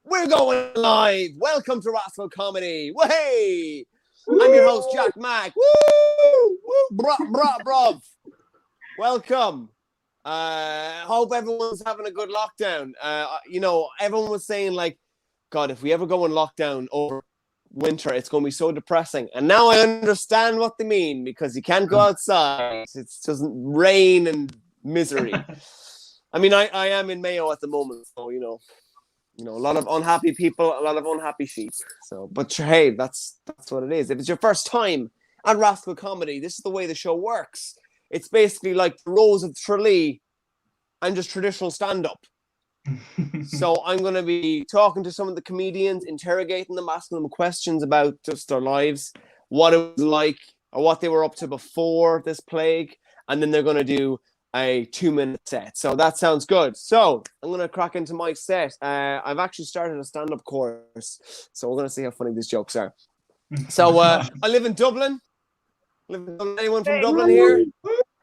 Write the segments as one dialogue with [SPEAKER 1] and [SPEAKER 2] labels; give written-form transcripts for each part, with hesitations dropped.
[SPEAKER 1] We're going live. Welcome to Rascal Comedy. Hey, I'm your host, Jack Mack. Woo! Bruv. Welcome. Hope everyone's having a good lockdown. Everyone was saying, like, God, if we ever go in lockdown over winter, it's going to be so depressing. And now I understand what they mean, because you can't go outside. It doesn't rain and misery. I mean, I am in Mayo at the moment, so, a lot of unhappy people, a lot of unhappy sheep. So, but hey, that's what it is. If it's your first time at Rascal Comedy, this is the way the show works. It's basically like the Rose of Tralee and just traditional stand-up. So I'm going to be talking to some of the comedians, interrogating them, asking them questions about just their lives, what it was like, or what they were up to before this plague, and then they're going to do a 2-minute set. So that sounds good. So I'm going to crack into my set. I've actually started a stand-up course, so we're going to see how funny these jokes are. So I live in Dublin. Anyone from Dublin here?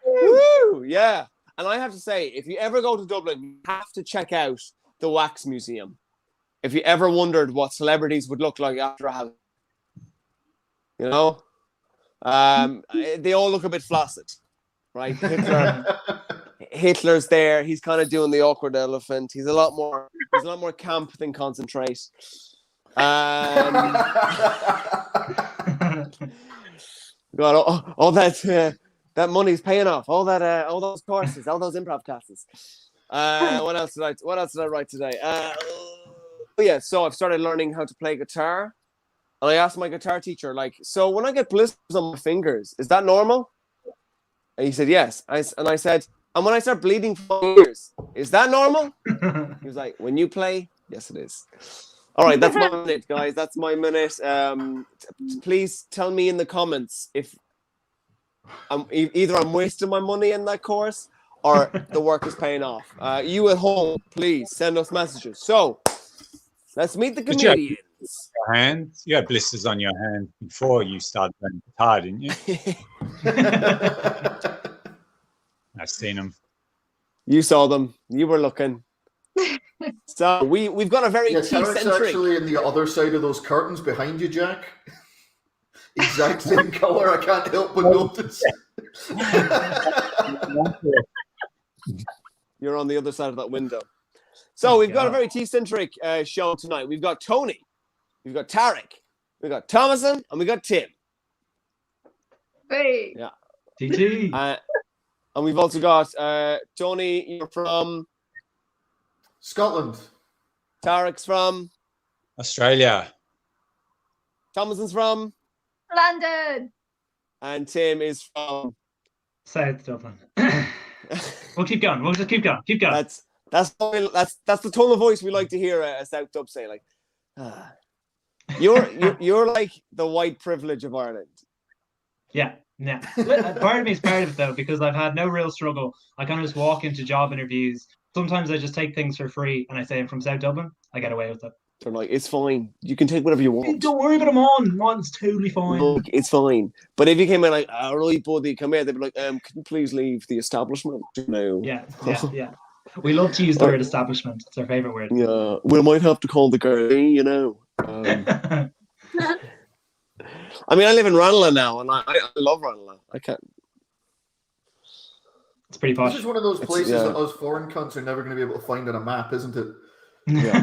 [SPEAKER 1] Woo! Yeah. And I have to say, if you ever go to Dublin, you have to check out the Wax Museum. If you ever wondered what celebrities would look like after a Halloween. They all look a bit flaccid, right? Hitler's there. He's kind of doing the awkward elephant. He's a lot more camp than concentrate. God, all that money's paying off. All those courses, all those improv classes. What else did I write today? So I've started learning how to play guitar, and I asked my guitar teacher, like, so when I get blisters on my fingers, is that normal? And he said yes. I said, and when I start bleeding from my ears, is that normal? He was like, when you play, yes, it is. All right, that's my minute, guys. That's my minute. Please tell me in the comments if either I'm wasting my money in that course or the work is paying off. You at home, please send us messages. So let's meet the comedians.
[SPEAKER 2] Your hands. You had blisters on your hand before you started playing guitar, didn't you? I've seen them.
[SPEAKER 1] You saw them. You were looking. So we've got a very
[SPEAKER 3] Tarik's actually in the other side of those curtains behind you, Jack. Exact same colour. I can't help but notice.
[SPEAKER 1] You're on the other side of that window. So we've got a very tea-centric show tonight. We've got Tony, we've got Tarik, we've got Thomasin, and we've got Tim.
[SPEAKER 4] Hey.
[SPEAKER 1] Yeah.
[SPEAKER 4] TT.
[SPEAKER 1] And we've also got Tony, you're from
[SPEAKER 3] Scotland.
[SPEAKER 1] Tarik's from
[SPEAKER 2] Australia.
[SPEAKER 1] Thomasin's from
[SPEAKER 4] London.
[SPEAKER 1] And Tim is from
[SPEAKER 4] South Dublin. We'll keep going. We'll just keep going. Keep going.
[SPEAKER 1] That's the tone of voice we like to hear a South Dub say. Like, you're like the white privilege of Ireland.
[SPEAKER 4] Yeah. Part of me is part of it though, because I've had no real struggle. I kind of just walk into job interviews. Sometimes I just take things for free, and I say I'm from South Dublin. I get away with it.
[SPEAKER 1] They're like, it's fine. You can take whatever you want.
[SPEAKER 4] Don't worry about them on. Mine's totally fine.
[SPEAKER 1] Look, it's fine. But if you came in like, right, buddy, come here, they'd be like, can you please leave the establishment? No.
[SPEAKER 4] Yeah. We love to use the word establishment. It's our favourite word.
[SPEAKER 1] Yeah. We might have to call the girl, I mean, I live in Ranelagh now, and I love Ranelagh. I can't.
[SPEAKER 4] It's pretty posh.
[SPEAKER 3] This is one of those places that us foreign cunts are never going to be able to find on a map, isn't it?
[SPEAKER 1] Yeah,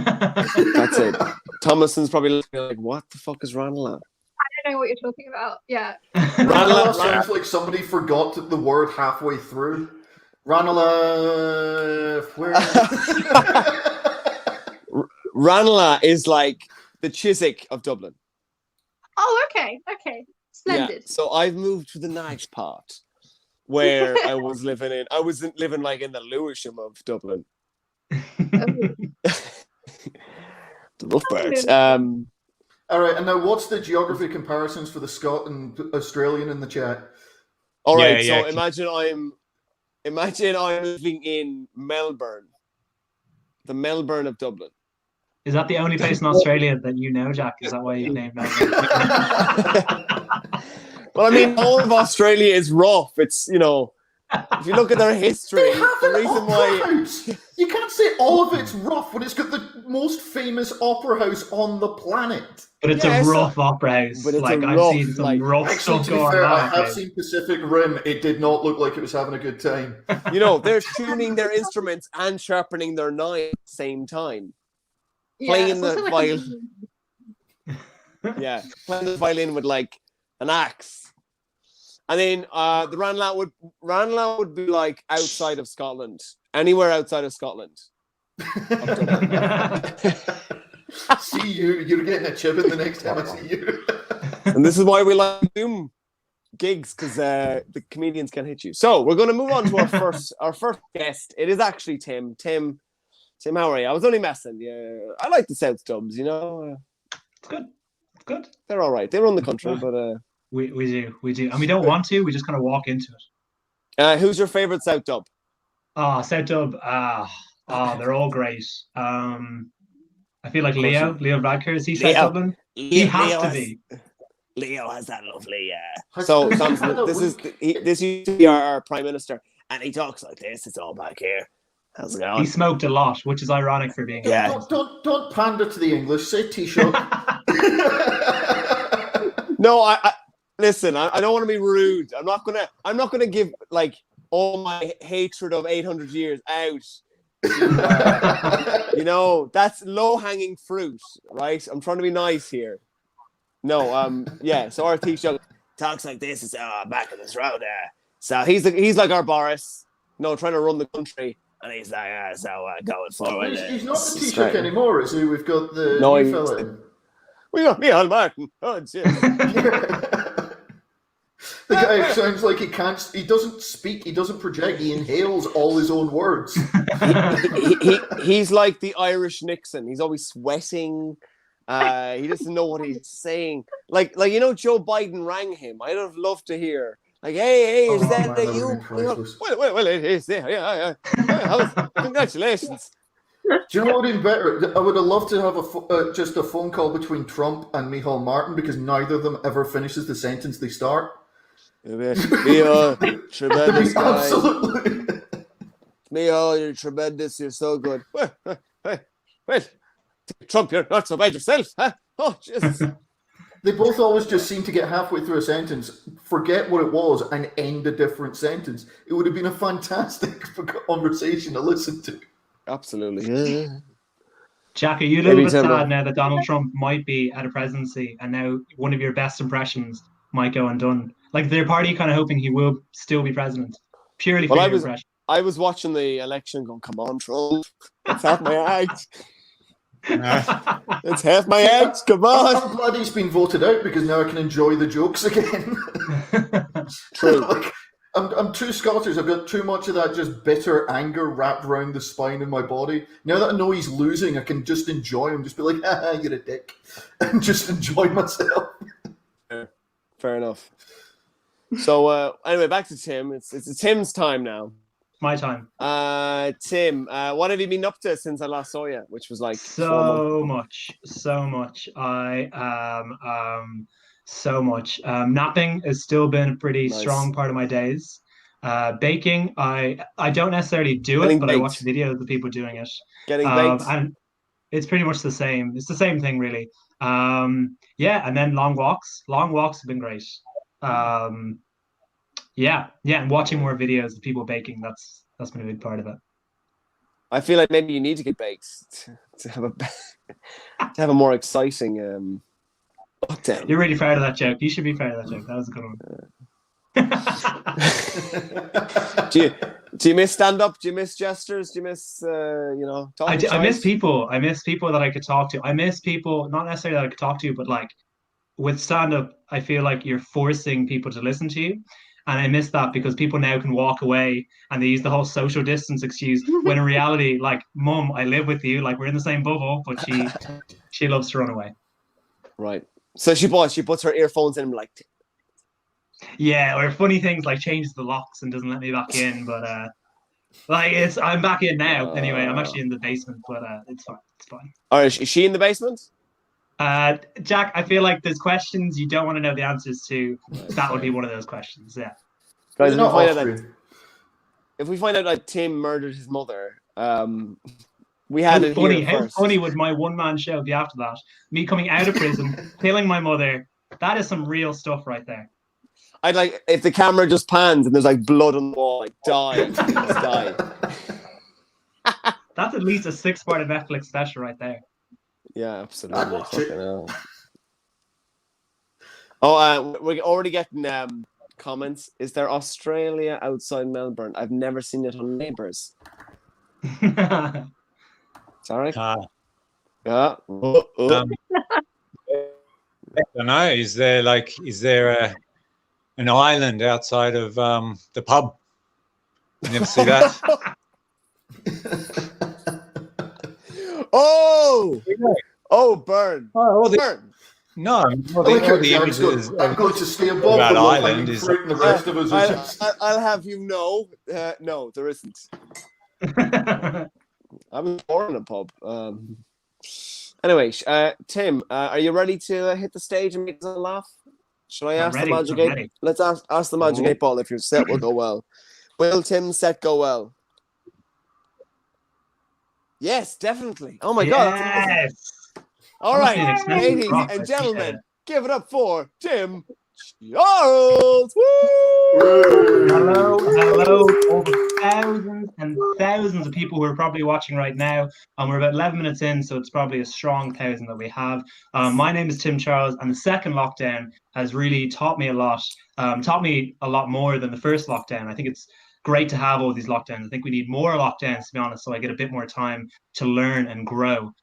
[SPEAKER 1] that's it. Thomasin's probably looking like, what the fuck is Ranelagh?
[SPEAKER 5] I don't know what you're talking about. Yeah.
[SPEAKER 3] Ranelagh sounds like somebody forgot the word halfway through. Ranelagh, where?
[SPEAKER 1] Ranelagh is like the Chiswick of Dublin.
[SPEAKER 5] Oh, okay. Splendid.
[SPEAKER 1] Yeah, so I've moved to the nice part where I was living in. I wasn't living like in the Lewisham of Dublin. The rough parts.
[SPEAKER 3] All right, and now what's the geography comparisons for the Scot and Australian in the chat?
[SPEAKER 1] All right, so imagine I'm living in Melbourne, the Melbourne of Dublin.
[SPEAKER 4] Is that the only place in Australia that you know, Jack? Is that why you named Melbourne?
[SPEAKER 1] Well, I mean, all of Australia is rough. It's, if you look at their history,
[SPEAKER 3] They have
[SPEAKER 1] the
[SPEAKER 3] an
[SPEAKER 1] reason
[SPEAKER 3] opera
[SPEAKER 1] why
[SPEAKER 3] house. You can't say all of it's rough when it's got the most famous opera house on the planet.
[SPEAKER 4] But it's
[SPEAKER 1] Yeah,
[SPEAKER 4] a
[SPEAKER 1] it's
[SPEAKER 4] rough opera house.
[SPEAKER 1] but it's
[SPEAKER 4] like
[SPEAKER 1] a
[SPEAKER 4] I've
[SPEAKER 1] rough,
[SPEAKER 4] seen some
[SPEAKER 1] like-
[SPEAKER 4] rough
[SPEAKER 3] Actually,
[SPEAKER 4] stuff
[SPEAKER 3] to be
[SPEAKER 4] going
[SPEAKER 3] fair,
[SPEAKER 4] on.
[SPEAKER 3] I have seen Pacific Rim. It did not look like it was having a good time.
[SPEAKER 1] you know they're tuning their instruments and sharpening their knife at the same time. Playing
[SPEAKER 5] it's
[SPEAKER 1] the
[SPEAKER 5] also like
[SPEAKER 1] violin. Yeah, playing the violin with like an axe. And then the Ranelagh would be like outside of Scotland, anywhere outside of Scotland.
[SPEAKER 3] See you. You're getting a chip in the next time I see you.
[SPEAKER 1] And this is why we like Zoom gigs, because the comedians can hit you. So we're going to move on to our first guest. It is actually Tim. Tim, how are you? I was only messing. Yeah, I like the South Dubs. You know,
[SPEAKER 4] It's good. It's good.
[SPEAKER 1] they're all right. They run the country, but
[SPEAKER 4] We do, and we don't want to. We just kind of walk into it.
[SPEAKER 1] who's your favorite South Dub?
[SPEAKER 4] South Dub. They're all great. I feel like Leo Radker, is he South
[SPEAKER 1] Leo.
[SPEAKER 4] Dublin? He has
[SPEAKER 1] Leo
[SPEAKER 4] to be.
[SPEAKER 1] Leo has that lovely.
[SPEAKER 3] Has-
[SPEAKER 1] So
[SPEAKER 3] has he
[SPEAKER 1] Thomasin,
[SPEAKER 3] had a
[SPEAKER 1] this used to be our prime minister, and he talks like this. It's all back here. How's it
[SPEAKER 4] He
[SPEAKER 1] going?
[SPEAKER 4] smoked a lot, which is ironic for being.
[SPEAKER 1] Yeah.
[SPEAKER 3] Don't pander to the English. Say Taoiseach.
[SPEAKER 1] No, I listen. I don't want to be rude. I'm not gonna give like all my hatred of 800 years out. You know, that's low hanging fruit, right? I'm trying to be nice here. No, yeah. So our Taoiseach talks like this. It's back in this road there. So he's like our Boris. No, trying to run the country, and he's like going forward.
[SPEAKER 3] He's not the Taoiseach anymore, is he? We've got the
[SPEAKER 1] No,
[SPEAKER 3] new
[SPEAKER 1] he's-
[SPEAKER 3] fella in.
[SPEAKER 1] We got Micheál Martin. Oh, shit.
[SPEAKER 3] The guy sounds like he doesn't speak, he doesn't project, he inhales all his own words.
[SPEAKER 1] He's like the Irish Nixon. He's always sweating. He doesn't know what he's saying. Like you know, Joe Biden rang him. I'd have loved to hear. Like, hey, is that
[SPEAKER 3] man, that
[SPEAKER 1] you?
[SPEAKER 3] would've been priceless.
[SPEAKER 1] Well, it is. Yeah. Congratulations.
[SPEAKER 3] Do you know what would be better? I would have loved to have just a phone call between Trump and Micheál Martin, because neither of them ever finishes the sentence they start.
[SPEAKER 1] Micheál, tremendous guy.
[SPEAKER 3] Absolutely.
[SPEAKER 1] Micheál, you're tremendous. You're so good. Well, Trump, you're not so bad yourself, huh? Oh, Jesus.
[SPEAKER 3] They both always just seem to get halfway through a sentence, forget what it was, and end a different sentence. It would have been a fantastic conversation to listen to.
[SPEAKER 1] Absolutely. Yeah.
[SPEAKER 4] Jack, are you a little
[SPEAKER 1] Maybe
[SPEAKER 4] bit
[SPEAKER 1] Tim will.
[SPEAKER 4] sad now that Donald Trump might be at a presidency, and now one of your best impressions might go undone? Like, their party kind of hoping he will still be president, purely for
[SPEAKER 1] Well,
[SPEAKER 4] your impression.
[SPEAKER 1] I was watching the election going, come on, Trump. It's half my act. It's half my act. Come on.
[SPEAKER 3] I'm glad he's been voted out, because now I can enjoy the jokes again.
[SPEAKER 1] True.
[SPEAKER 3] Like, I'm too Scottish. I've got too much of that just bitter anger wrapped around the spine of my body. Now that I know he's losing, I can just enjoy him. Just be like, you're a dick. And just enjoy myself.
[SPEAKER 1] Fair enough. So anyway, back to Tim. It's Tim's time now.
[SPEAKER 4] My time.
[SPEAKER 1] Tim, what have you been up to since I last saw you? Which was like 4 months.
[SPEAKER 4] So much. I so much. Napping has still been a pretty
[SPEAKER 1] Nice.
[SPEAKER 4] strong part of my days. Baking, I don't necessarily do
[SPEAKER 1] Getting
[SPEAKER 4] it, but I
[SPEAKER 1] baked.
[SPEAKER 4] watch videos of people doing it.
[SPEAKER 1] Getting baked.
[SPEAKER 4] And it's pretty much the same. It's the same thing, really. Yeah, and then long walks. Long walks have been great. Yeah, and watching more videos of people baking, that's been a big part of it.
[SPEAKER 1] I feel like maybe you need to get baked to have a more exciting lockdown.
[SPEAKER 4] You're really proud of that joke. You should be proud of that joke. That was a good one.
[SPEAKER 1] Do you miss stand up? Do you miss gestures? Do you miss talking?
[SPEAKER 4] I miss people. I miss people that I could talk to. I miss people, not necessarily that I could talk to, but like with stand up, I feel like you're forcing people to listen to you. And I miss that because people now can walk away and they use the whole social distance excuse, when in reality, like, Mum, I live with you, like we're in the same bubble, but she loves to run away.
[SPEAKER 1] Right. So she puts her earphones in and like,
[SPEAKER 4] yeah, or funny things like changes the locks and doesn't let me back in, but like I'm back in now anyway. I'm actually in the basement, but it's fine.
[SPEAKER 1] All right, is she in the basement?
[SPEAKER 4] Jack, I feel like there's questions you don't want to know the answers to. That would be one of those questions. Yeah.
[SPEAKER 1] Guys,
[SPEAKER 3] Not
[SPEAKER 1] if you find out
[SPEAKER 3] Austrian.
[SPEAKER 1] if we find out that Tim murdered his mother, we had it
[SPEAKER 4] funny.
[SPEAKER 1] here
[SPEAKER 4] How
[SPEAKER 1] first.
[SPEAKER 4] funny would my one-man show be after that? Me coming out of prison, killing my mother. That is some real stuff right there.
[SPEAKER 1] I'd like if the camera just pans and there's like blood on the wall, like die, please die.
[SPEAKER 4] That's at least a 6-part Netflix special right there.
[SPEAKER 1] Yeah, absolutely. Fucking hell. Oh, we're already getting comments. Is there Australia outside Melbourne? I've never seen it on Neighbours. Sorry. Yeah.
[SPEAKER 2] I don't know. Is there an island outside of the pub? You never see that?
[SPEAKER 1] Oh, Burn. Burn.
[SPEAKER 2] No,
[SPEAKER 3] I'm going to stay above
[SPEAKER 2] about
[SPEAKER 3] the
[SPEAKER 2] island
[SPEAKER 3] is
[SPEAKER 2] is
[SPEAKER 3] fruit, and the rest of us are just...
[SPEAKER 1] I'll have you know, no, there isn't. I was born in a pub. Anyway, Tim, are you ready to hit the stage and make us laugh? Shall I ask the Magic 8? Let's ask the Magic 8 Ball if your set will go well. Will Tim's set go well? Yes, definitely. Oh my God.
[SPEAKER 4] Yes.
[SPEAKER 1] All right, ladies and gentlemen, give it up for Tim Charles. Woo!
[SPEAKER 4] Hello, over thousands and thousands of people who are probably watching right now. We're about 11 minutes in, so it's probably a strong 1,000 that we have. My name is Tim Charles, and the second lockdown has really taught me a lot. Taught me a lot more than the first lockdown. I think it's great to have all these lockdowns. I think we need more lockdowns, to be honest, so I get a bit more time to learn and grow.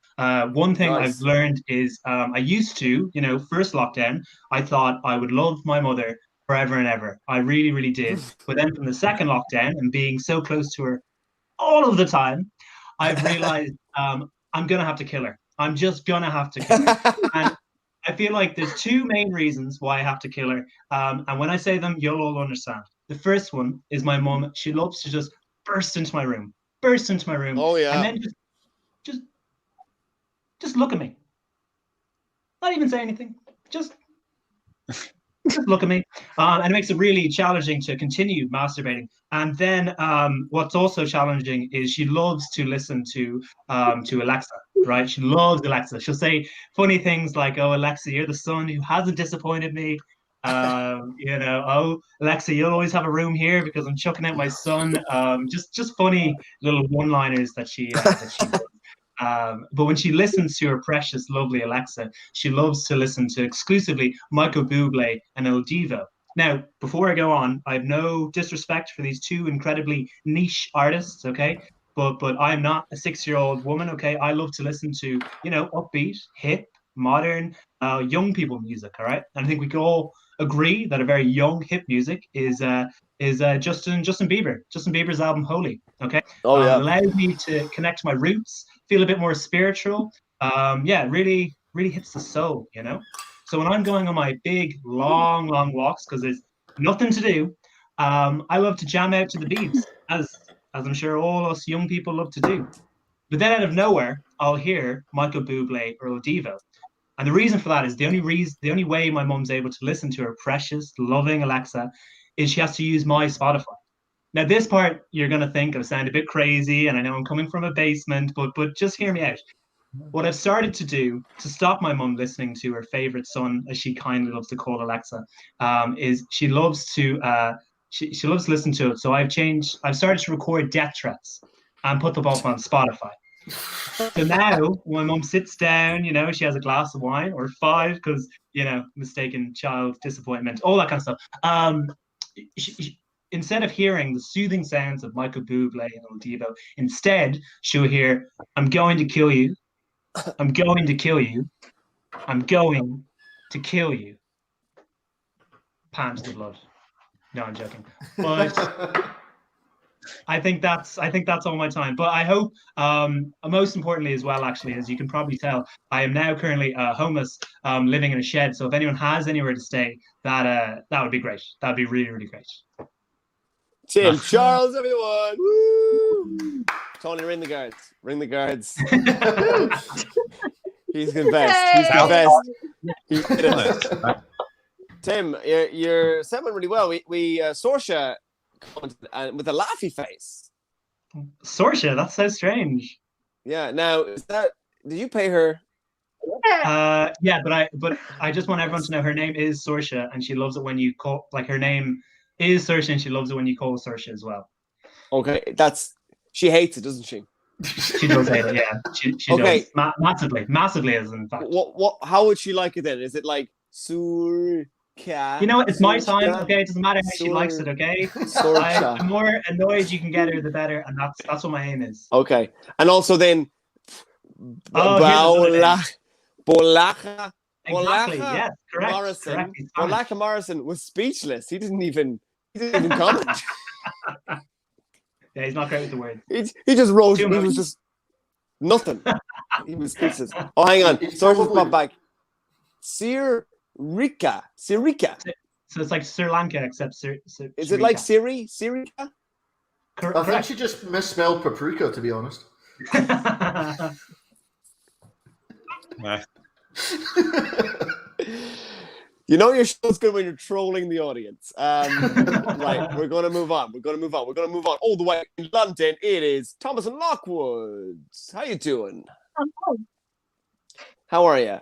[SPEAKER 4] One thing I've learned is I used to, first lockdown, I thought I would love my mother forever and ever. I really, really did. But then from the second lockdown and being so close to her all of the time, I've realized I'm going to have to kill her. I'm just going to have to kill her. And I feel like there's two main reasons why I have to kill her. And when I say them, you'll all understand. The first one is my mom. She loves to just burst into my room.
[SPEAKER 1] Oh, yeah.
[SPEAKER 4] And then just look at me. Not even say anything. Just look at me. And it makes it really challenging to continue masturbating. And then what's also challenging is she loves to listen to Alexa, right? She loves Alexa. She'll say funny things like, "Oh, Alexa, you're the son who hasn't disappointed me. Oh, Alexa, you'll always have a room here because I'm chucking out my son." Just funny little one-liners that she does. But when she listens to her precious, lovely Alexa, she loves to listen to exclusively Michael Bublé and El Divo. Now, before I go on, I have no disrespect for these two incredibly niche artists, okay? But I'm not a 6-year-old woman, okay? I love to listen to, upbeat, hip, modern, young people music, all right? And I think we can all agree that a very young, hip music is Justin Bieber. Justin Bieber's album Holy, okay?
[SPEAKER 1] Oh, yeah.
[SPEAKER 4] Allows me to connect to my roots, feel a bit more spiritual. Really hits the soul, So when I'm going on my big, long walks, because there's nothing to do, I love to jam out to the beats, as I'm sure all us young people love to do. But then out of nowhere, I'll hear Michael Bublé or El Divo. And the reason for that is the only way my mum's able to listen to her precious, loving Alexa is she has to use my Spotify. Now, this part, you're going to think I sound a bit crazy, and I know I'm coming from a basement, but just hear me out. What I've started to do to stop my mum listening to her favorite son, as she kindly loves to call Alexa, is she loves to she loves to listen to it. So I've started to record death threats and put them up on Spotify. So now when my mum sits down, she has a glass of wine or 5 because, mistaken child disappointment, all that kind of stuff. Instead of hearing the soothing sounds of Michael Bublé and El Divo, instead she'll hear, "I'm going to kill you. I'm going to kill you. I'm going to kill you." Pants the blood. No, I'm joking. But I think that's all my time. But I hope, most importantly as well, actually, as you can probably tell, I am now currently homeless, living in a shed. So if anyone has anywhere to stay, that would be great. That would be really, really great.
[SPEAKER 1] Tim Charles, everyone! Woo! Tony, ring the guards. Ring the guards. He's confessed. He's confessed. Tim, you're set went really well. We Sorsha and with a laughy face.
[SPEAKER 4] Sorsha, that's so strange.
[SPEAKER 1] Yeah. Now, did you pay her?
[SPEAKER 4] Yeah, but I just want everyone to know her name is Sorsha, and she loves it when you call her name is Sorsha, and she loves it when you call Sorsha as well.
[SPEAKER 1] Okay, she hates it, doesn't she?
[SPEAKER 4] She does hate it, yeah. She
[SPEAKER 1] Okay.
[SPEAKER 4] does massively, as in fact.
[SPEAKER 1] What? How would she like it then? Is it like Surka?
[SPEAKER 4] You know what? It's my time. Okay, it doesn't matter how she likes it. Okay, the more annoyed you can get her, the better, and that's what my aim is.
[SPEAKER 1] Okay, and also then, Bolacha.
[SPEAKER 4] Exactly. Yes. Correct.
[SPEAKER 1] Morrison.
[SPEAKER 4] Correct.
[SPEAKER 1] Bolacha Morrison was speechless. He didn't even comment.
[SPEAKER 4] Yeah, he's not great with the words.
[SPEAKER 1] He just wrote. He was just nothing. He was speechless. Oh, hang on. Sorry, just pop back. Sirika.
[SPEAKER 4] So it's like Sri Lanka, except
[SPEAKER 1] Is it like Siri? Sirika?
[SPEAKER 3] I think she just misspelled paprika, to be honest.
[SPEAKER 2] Nah.
[SPEAKER 1] You know your show's good when you're trolling the audience. Right, we're going to move on. We're going to move on. All the way in London, it is Thomasin Lockwood. How you doing? How are you?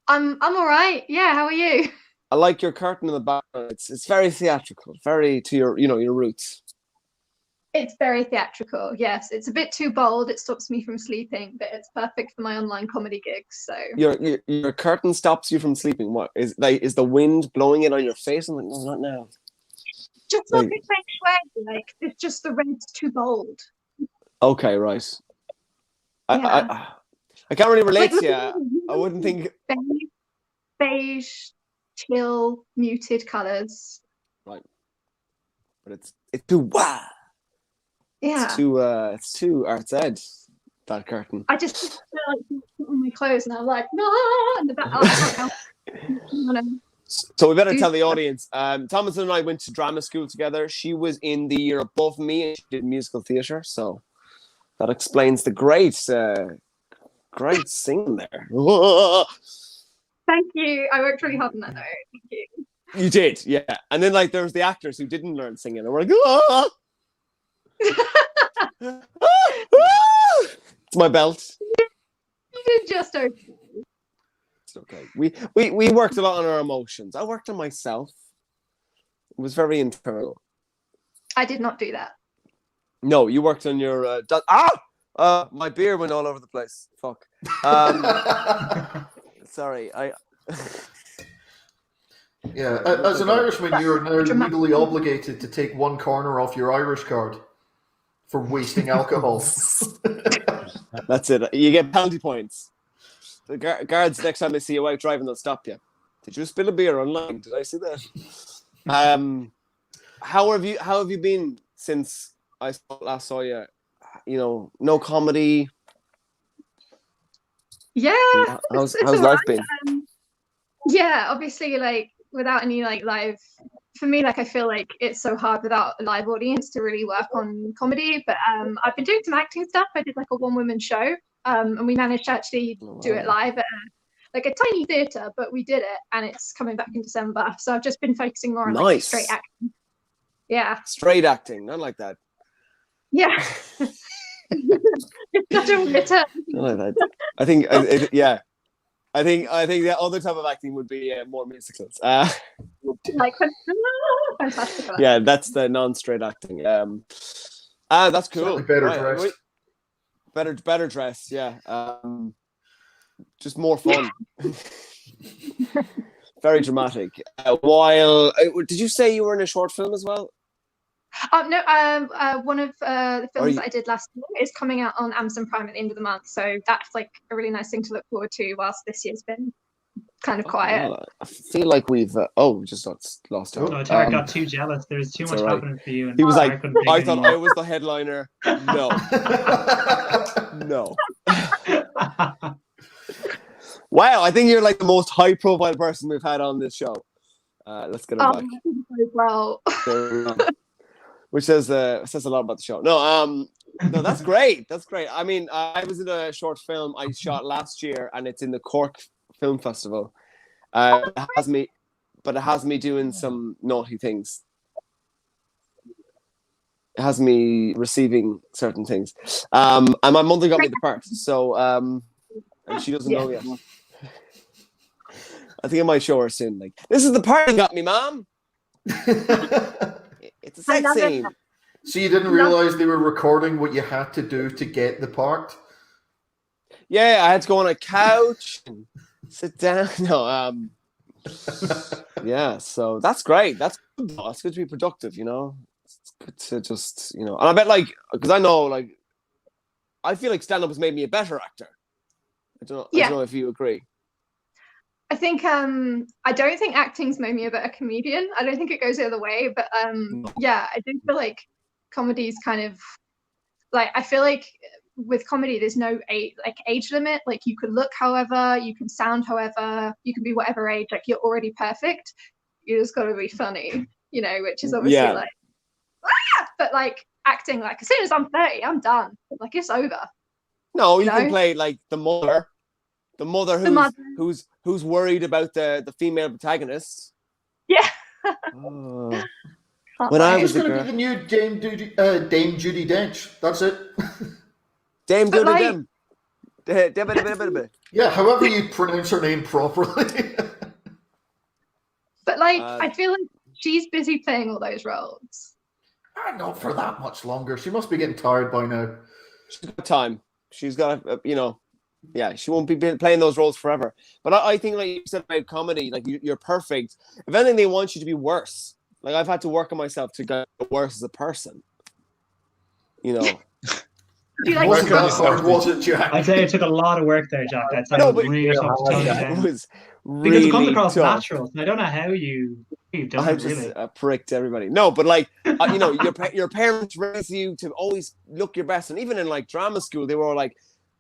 [SPEAKER 5] I'm all right. Yeah, how are you?
[SPEAKER 1] I like your curtain in the background. It's very theatrical, very to your roots.
[SPEAKER 5] It's very theatrical. Yes, it's a bit too bold. It stops me from sleeping, but it's perfect for my online comedy gigs. So
[SPEAKER 1] your curtain stops you from sleeping. What is the wind blowing it on your face? I'm like, no, not now.
[SPEAKER 5] Just like a feng shui. Like it's just the red's too bold.
[SPEAKER 1] Okay, right.
[SPEAKER 5] Yeah.
[SPEAKER 1] I can't really relate to you. I wouldn't think
[SPEAKER 5] beige, chill, muted colors.
[SPEAKER 1] Right, but it's too wow.
[SPEAKER 5] Yeah.
[SPEAKER 1] It's too art's edge, that curtain.
[SPEAKER 5] I just feel like put on my clothes and I'm like, no, and the back.
[SPEAKER 1] So we better tell the audience. Thomasin and I went to drama school together. She was in the year above me and she did musical theatre, so that explains the great singing there.
[SPEAKER 5] Thank you. I worked really hard on that though. Thank you.
[SPEAKER 1] You did, yeah. And then there was the actors who didn't learn singing and we're like, oh! It's my belt.
[SPEAKER 5] You did just okay.
[SPEAKER 1] It's okay. We worked a lot on our emotions. I worked on myself. It was very internal.
[SPEAKER 5] I did not do that.
[SPEAKER 1] No, you worked on your my beer went all over the place. Fuck. Sorry,
[SPEAKER 3] Yeah, as an Irishman, you are now legally obligated to take one corner off your Irish card for wasting alcohol.
[SPEAKER 1] That's it. You get penalty points. The guards, next time they see you out driving, they'll stop you. Did you spill a beer online? Did I see that? How have you been since I last saw you? You know, no comedy.
[SPEAKER 5] Yeah.
[SPEAKER 1] How's life been?
[SPEAKER 5] Yeah, obviously, without any live. For me, I feel like it's so hard without a live audience to really work on comedy. But I've been doing some acting stuff. I did a one-woman show, and we managed to actually do it live at a tiny theatre, but we did it, and it's coming back in December. So I've just been focusing more on straight acting. Yeah.
[SPEAKER 1] Straight acting, not like that.
[SPEAKER 5] Yeah. It's such a weird term.
[SPEAKER 1] Not like that. I think I think the other type of acting would be more musicals.
[SPEAKER 5] Fantastic.
[SPEAKER 1] Yeah, that's the non-straight acting. That's cool.
[SPEAKER 3] Better dressed.
[SPEAKER 1] Better dressed. Yeah. Just more fun. Very dramatic. Did you say you were in a short film as well?
[SPEAKER 5] No. One of the films that I did last year is coming out on Amazon Prime at the end of the month, so that's a really nice thing to look forward to. Whilst this year's been kind of quiet.
[SPEAKER 1] I feel like we've we just lost out.
[SPEAKER 4] Oh, Tarik got too jealous. There's too much happening for you. And
[SPEAKER 1] he was like, I thought I was the headliner. No. No. Wow, I think you're the most high-profile person we've had on this show. Let's get him back.
[SPEAKER 5] Well.
[SPEAKER 1] Which says a lot about the show. No, that's great. That's great. I mean, I was in a short film I shot last year, and it's in the Cork Film Festival. It has me doing some naughty things. has me receiving certain things. And my mother got me the part, so and she doesn't know yet. I think I might show her soon. Like, this is the part you got me, Mom. It's a sex scene.
[SPEAKER 3] So you didn't realize they were recording what you had to do to get the part?
[SPEAKER 1] Yeah, I had to go on a couch and sit down. No, yeah. So that's great. That's good. It's good to be productive. You know, it's good to just and I bet because I know I feel like stand-up has made me a better actor. I don't know if you agree.
[SPEAKER 5] I think I don't think acting's made me a better comedian. I don't think it goes the other way, but yeah, I do feel like comedy's kind of I feel like with comedy there's no age limit. Like, you could look however, you can sound however, you can be whatever age, like you're already perfect. You just got to be funny, which is obviously but acting, as soon as I'm 30, I'm done. Like, it's over.
[SPEAKER 1] No, you can play the mother. The mother who's worried about the female protagonist.
[SPEAKER 5] Yeah.
[SPEAKER 1] When I was
[SPEAKER 3] going to be the new Dame Judi Dench. That's it.
[SPEAKER 1] Dame Judi Dench.
[SPEAKER 3] Yeah, however you pronounce her name properly.
[SPEAKER 5] But I feel like she's busy playing all those roles.
[SPEAKER 3] Not for that much longer. She must be getting tired by now.
[SPEAKER 1] She's got time. She's got yeah, she won't be playing those roles forever. But I think, like you said about comedy, you're perfect. If anything, they want you to be worse. Like, I've had to work on myself to get worse as a person.
[SPEAKER 3] Wasn't that hard, was it, Jack?
[SPEAKER 4] I'd say it took a lot of work there, Jack. That's really tough to tone down.
[SPEAKER 1] It was really
[SPEAKER 4] because it comes across
[SPEAKER 1] tough.
[SPEAKER 4] natural. I don't know how you've done
[SPEAKER 1] I
[SPEAKER 4] it,
[SPEAKER 1] just
[SPEAKER 4] really.
[SPEAKER 1] pricked everybody. No, but your parents raise you to always look your best, and even in drama school, they were all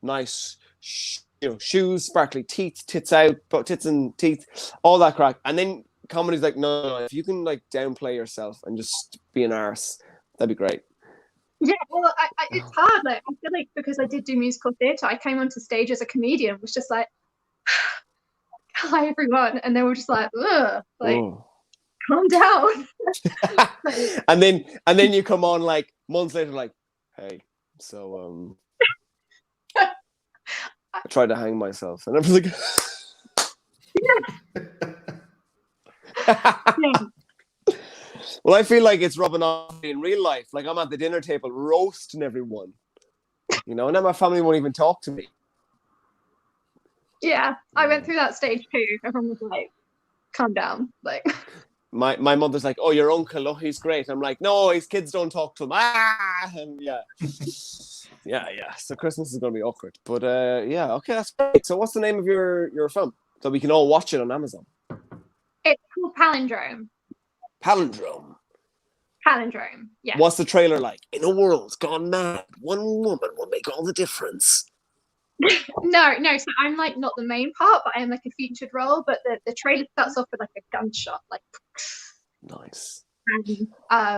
[SPEAKER 1] nice, shoes, sparkly teeth, tits out, tits and teeth, all that crack. And then comedy's no, if you can downplay yourself and just be an arse, that'd be great.
[SPEAKER 5] Yeah, well, it's hard. I feel like because I did do musical theatre, I came onto stage as a comedian, was just hi everyone, and they were just ugh, calm down.
[SPEAKER 1] and then you come on months later, hey, so I tried to hang myself, and I was
[SPEAKER 5] Yeah.
[SPEAKER 1] Well, I feel like it's rubbing off in real life. I'm at the dinner table roasting everyone, and then my family won't even talk to me.
[SPEAKER 5] Yeah, I went through that stage too. Everyone was calm down.
[SPEAKER 1] My mother's oh, your uncle, oh, he's great. I'm no, his kids don't talk to him. And yeah. So Christmas is going to be awkward. But yeah, okay, that's great. So what's the name of your film? So we can all watch it on Amazon.
[SPEAKER 5] It's called Palindrome.
[SPEAKER 1] Palindrome,
[SPEAKER 5] yeah.
[SPEAKER 1] What's the trailer like? In a world gone mad, one woman will make all the difference.
[SPEAKER 5] No, so I'm not the main part, but I am a featured role. But the trailer starts off with a gunshot,
[SPEAKER 1] Nice.
[SPEAKER 5] And,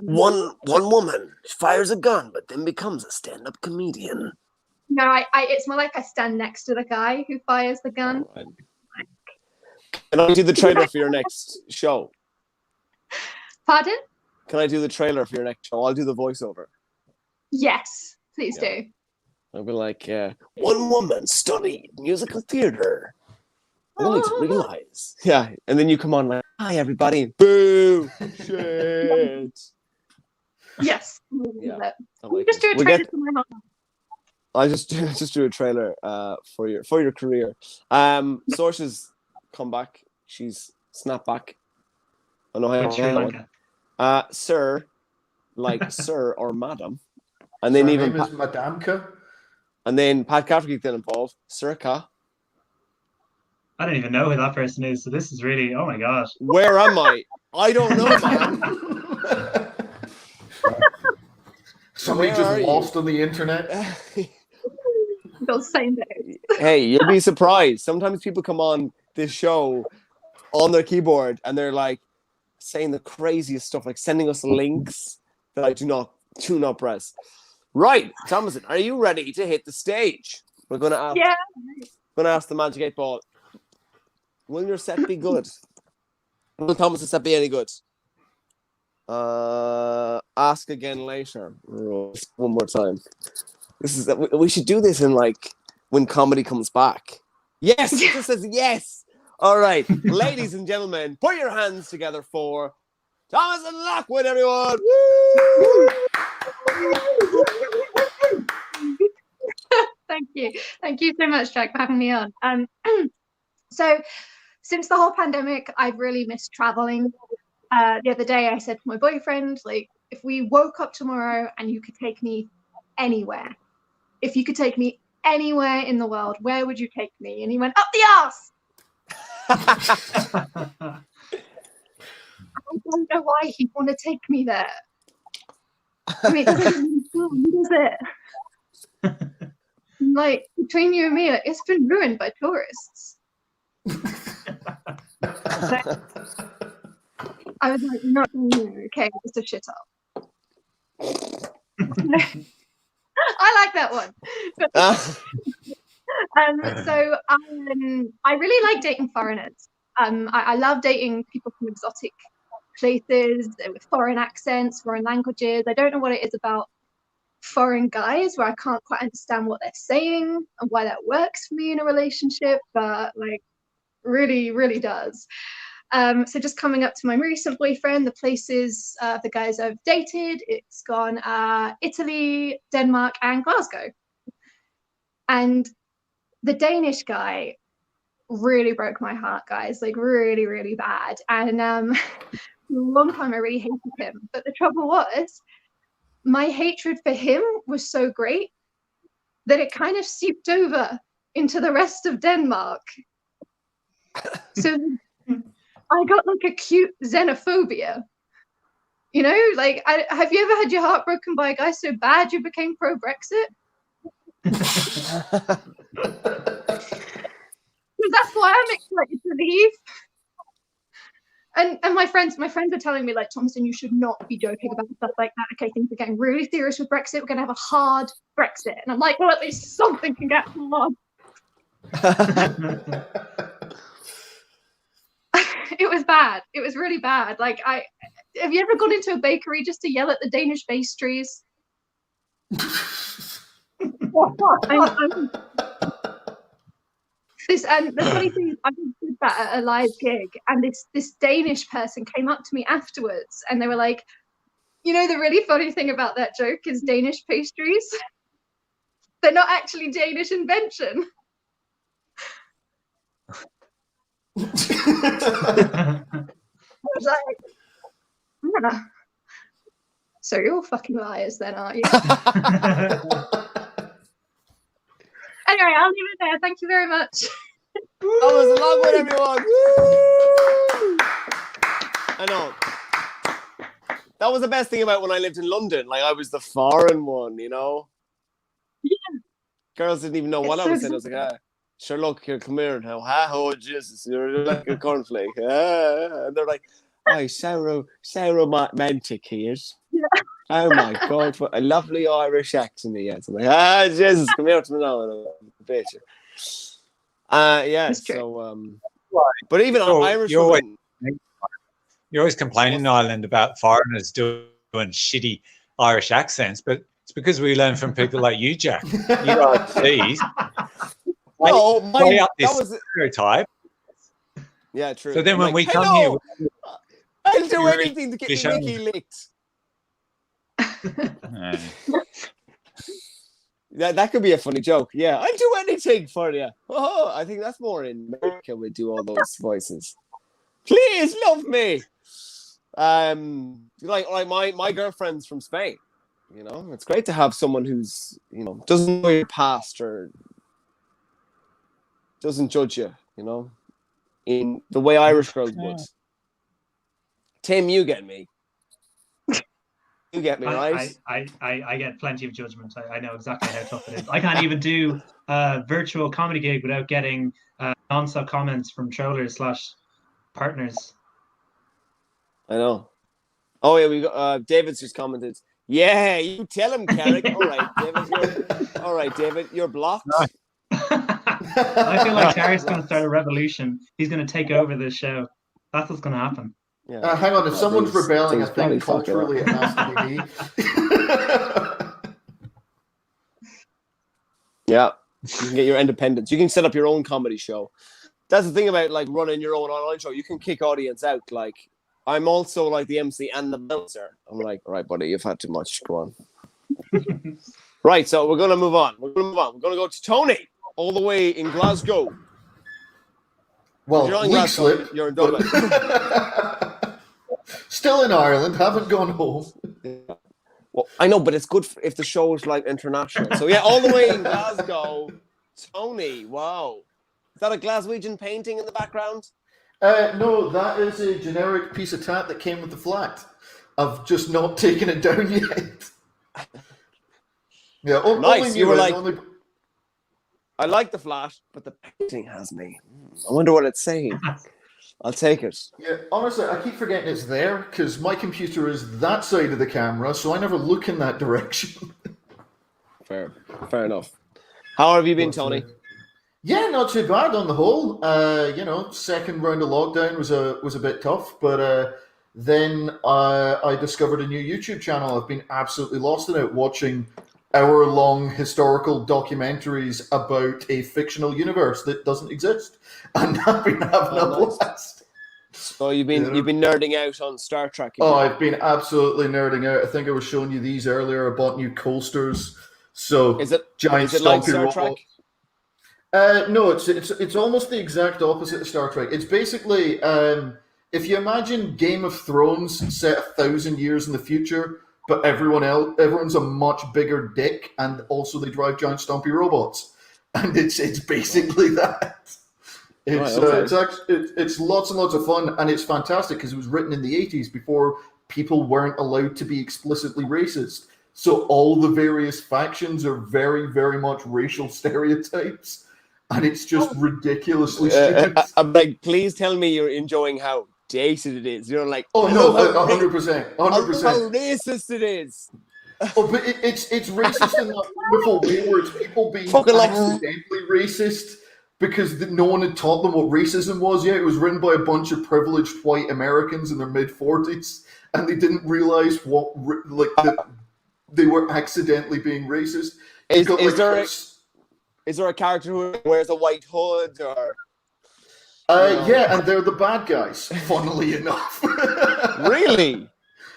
[SPEAKER 1] one woman fires a gun, but then becomes a stand-up comedian.
[SPEAKER 5] No, it's more I stand next to the guy who fires the gun.
[SPEAKER 1] Right. Can I do the trailer for your next show?
[SPEAKER 5] Pardon?
[SPEAKER 1] Can I do the trailer for your next show? I'll do the voiceover.
[SPEAKER 5] Yes, please do.
[SPEAKER 1] I'll be one woman studied musical theatre. Only to realize. Yeah, and then you come on hi everybody. Boo! Shit.
[SPEAKER 5] Yes.
[SPEAKER 1] Yeah.
[SPEAKER 5] Just do a trailer for my mom.
[SPEAKER 1] I'll just do a trailer for your career. Sources come back. She's snapped back. I know how sir, sir or madam. And then
[SPEAKER 3] her name is Madamka.
[SPEAKER 1] And then Pat Cafferty then involved. Circa.
[SPEAKER 4] I don't even know who that person is, so this is really, oh my god.
[SPEAKER 1] Where am I? I don't know, man.
[SPEAKER 3] Somebody just lost on the internet.
[SPEAKER 5] Those same days.
[SPEAKER 1] Hey, you'll be surprised. Sometimes people come on this show on their keyboard and they're saying the craziest stuff, sending us links that I do not press. Right, Thomasin, are you ready to hit the stage? We're gonna ask.
[SPEAKER 5] Yeah.
[SPEAKER 1] Gonna ask the Magic 8 Ball. Will your set be good? Will Thomasin's set be any good? Ask again later. One more time. We should do this in like when comedy comes back. Yes, it just says yes. All right, ladies and gentlemen, put your hands together for Thomasin Lockwood, everyone. Woo!
[SPEAKER 5] Thank you so much, Jack, for having me on. So since the whole pandemic, I've really missed traveling. The other day I said to my boyfriend, like, if we woke up tomorrow and you could take me anywhere, if you could take me anywhere in the world, where would you take me? And he went, up the arse. I don't know why he'd want to take me there. I mean, it doesn't does it? Like, between you and me, like, it's been ruined by tourists. I was like, no, okay, just a shit up. I like that one. So I really like dating foreigners. I love dating people from exotic places with foreign accents, foreign languages. I don't know what it is about foreign guys where I can't quite understand what they're saying and why that works for me in a relationship, but like really, really does. So just coming up to my recent boyfriend, the places the guys I've dated, it's gone Italy, Denmark, and Glasgow. And the Danish guy really broke my heart, guys, like really, really bad. And for a long time I really hated him. But the trouble was, my hatred for him was so great that it kind of seeped over into the rest of Denmark. So I got like acute xenophobia. You know, like, have you ever had your heart broken by a guy so bad you became pro-Brexit? That's why I'm excited to leave. And my friends are telling me, like, Thomasin, you should not be joking about stuff like that. Okay, things are getting really serious with Brexit. We're going to have a hard Brexit. And I'm like, well, at least something can get hard. It was bad. It was really bad. Like, have you ever gone into a bakery just to yell at the Danish pastries? And the funny thing is, I did that at a live gig, and this Danish person came up to me afterwards, and they were like, you know, the really funny thing about that joke is Danish pastries. They're not actually Danish invention. I was like, yeah. So you're all fucking liars then, aren't you? Anyway, I'll leave it there. Thank you very much.
[SPEAKER 1] Thomasin Lockwood, everyone. Woo! I know. That was the best thing about when I lived in London. Like, I was the foreign one, you know?
[SPEAKER 5] Yeah.
[SPEAKER 1] Girls didn't even know what I was saying. I was like, sure, look, here, come here now. Oh, Jesus, you're like a cornflake. And they're like, oh, so romantic he is. Yeah. Oh, my God, what a lovely Irish accent he has. I'm like, Jesus, come here to me now. Yeah, so, but even Irish women...
[SPEAKER 2] You're always complaining in Ireland about foreigners doing shitty Irish accents, but it's because we learn from people like you, Jack. You are these.
[SPEAKER 1] No,
[SPEAKER 2] that was a stereotype.
[SPEAKER 1] Yeah, true.
[SPEAKER 2] So then when we come here,
[SPEAKER 1] I'll do anything to get Mickey licked. That could be a funny joke. Yeah, I'll do anything for you. Oh, I think that's more in America. We do all those voices. Please love me. Like my girlfriend's from Spain. You know, it's great to have someone who's, you know, doesn't know your past or doesn't judge you, you know, in the way Irish girls would. Tim, you get me. You get me, right?
[SPEAKER 4] I get plenty of judgment. I know exactly how tough it is. I can't even do a virtual comedy gig without getting non-stop comments from trollers / partners.
[SPEAKER 1] I know. Oh yeah, we got David's just commented. Yeah, you tell him, Tarik. All right, David, you're blocked.
[SPEAKER 4] No. I feel like Tarik's going to start a revolution. He's going to take over this show. That's what's going to happen.
[SPEAKER 1] Yeah.
[SPEAKER 3] Hang on, if someone's
[SPEAKER 1] these
[SPEAKER 3] rebelling, I
[SPEAKER 1] things bloody
[SPEAKER 3] think
[SPEAKER 1] fuck it
[SPEAKER 3] culturally
[SPEAKER 1] up.
[SPEAKER 3] it has to be me.
[SPEAKER 1] Yeah, you can get your independence. You can set up your own comedy show. That's the thing about like running your own online show. You can kick audience out. Like I'm also like the MC and the bouncer. I'm like, all right, buddy, you've had too much. Go on. Right, so we're gonna move on. We're gonna go to Tony, all the way in Glasgow.
[SPEAKER 3] Well,
[SPEAKER 1] You're not in
[SPEAKER 3] league
[SPEAKER 1] Glasgow,
[SPEAKER 3] slip.
[SPEAKER 1] you're in Dublin.
[SPEAKER 3] Still in Ireland, haven't gone home.
[SPEAKER 1] Well, I know, but it's good if the show is like international. So yeah, all the way in Glasgow, Tony. Wow, is that a Glaswegian painting in the background?
[SPEAKER 3] No, that is a generic piece of tat that came with the flat. I've just not taken it down yet. Yeah,
[SPEAKER 1] Nice. You were like,
[SPEAKER 3] only...
[SPEAKER 1] I like the flat, but the painting has me. I wonder what it's saying. I'll take it.
[SPEAKER 3] Yeah, honestly, I keep forgetting it's there because my computer is that side of the camera, so I never look in that direction.
[SPEAKER 1] Fair enough. How have you been, Tony?
[SPEAKER 3] Yeah, not too bad on the whole. Second round of lockdown was a bit tough, but then I discovered a new YouTube channel. I've been absolutely lost in it, watching hour-long historical documentaries about a fictional universe that doesn't exist, and I've been having a blast.
[SPEAKER 1] So you've been nerding out on Star Trek.
[SPEAKER 3] Oh, I've been absolutely nerding out. I think I was showing you these earlier. I bought new coasters. So
[SPEAKER 1] is it
[SPEAKER 3] giant
[SPEAKER 1] like Star Trek?
[SPEAKER 3] No, it's almost the exact opposite of Star Trek. It's basically if you imagine Game of Thrones set 1,000 years in the future, but everyone's a much bigger dick, and also they drive giant stompy robots, and it's basically that. It's lots and lots of fun, and it's fantastic because it was written in the 80s before people weren't allowed to be explicitly racist. So all the various factions are very, very much racial stereotypes, and it's just ridiculously stupid.
[SPEAKER 1] I'm like, please tell me you're enjoying how dated it is. You're like,
[SPEAKER 3] oh no, 100%, 100%.
[SPEAKER 1] How racist it is.
[SPEAKER 3] Oh, but it's racist in that wonderful way where it's people being accidentally racist because no one had taught them what racism was yet. It was written by a bunch of privileged white Americans in their mid-40s, and they didn't realize that they were accidentally being racist.
[SPEAKER 1] Is there a character who wears a white hood or?
[SPEAKER 3] Yeah, and they're the bad guys. Funnily enough.
[SPEAKER 1] Really?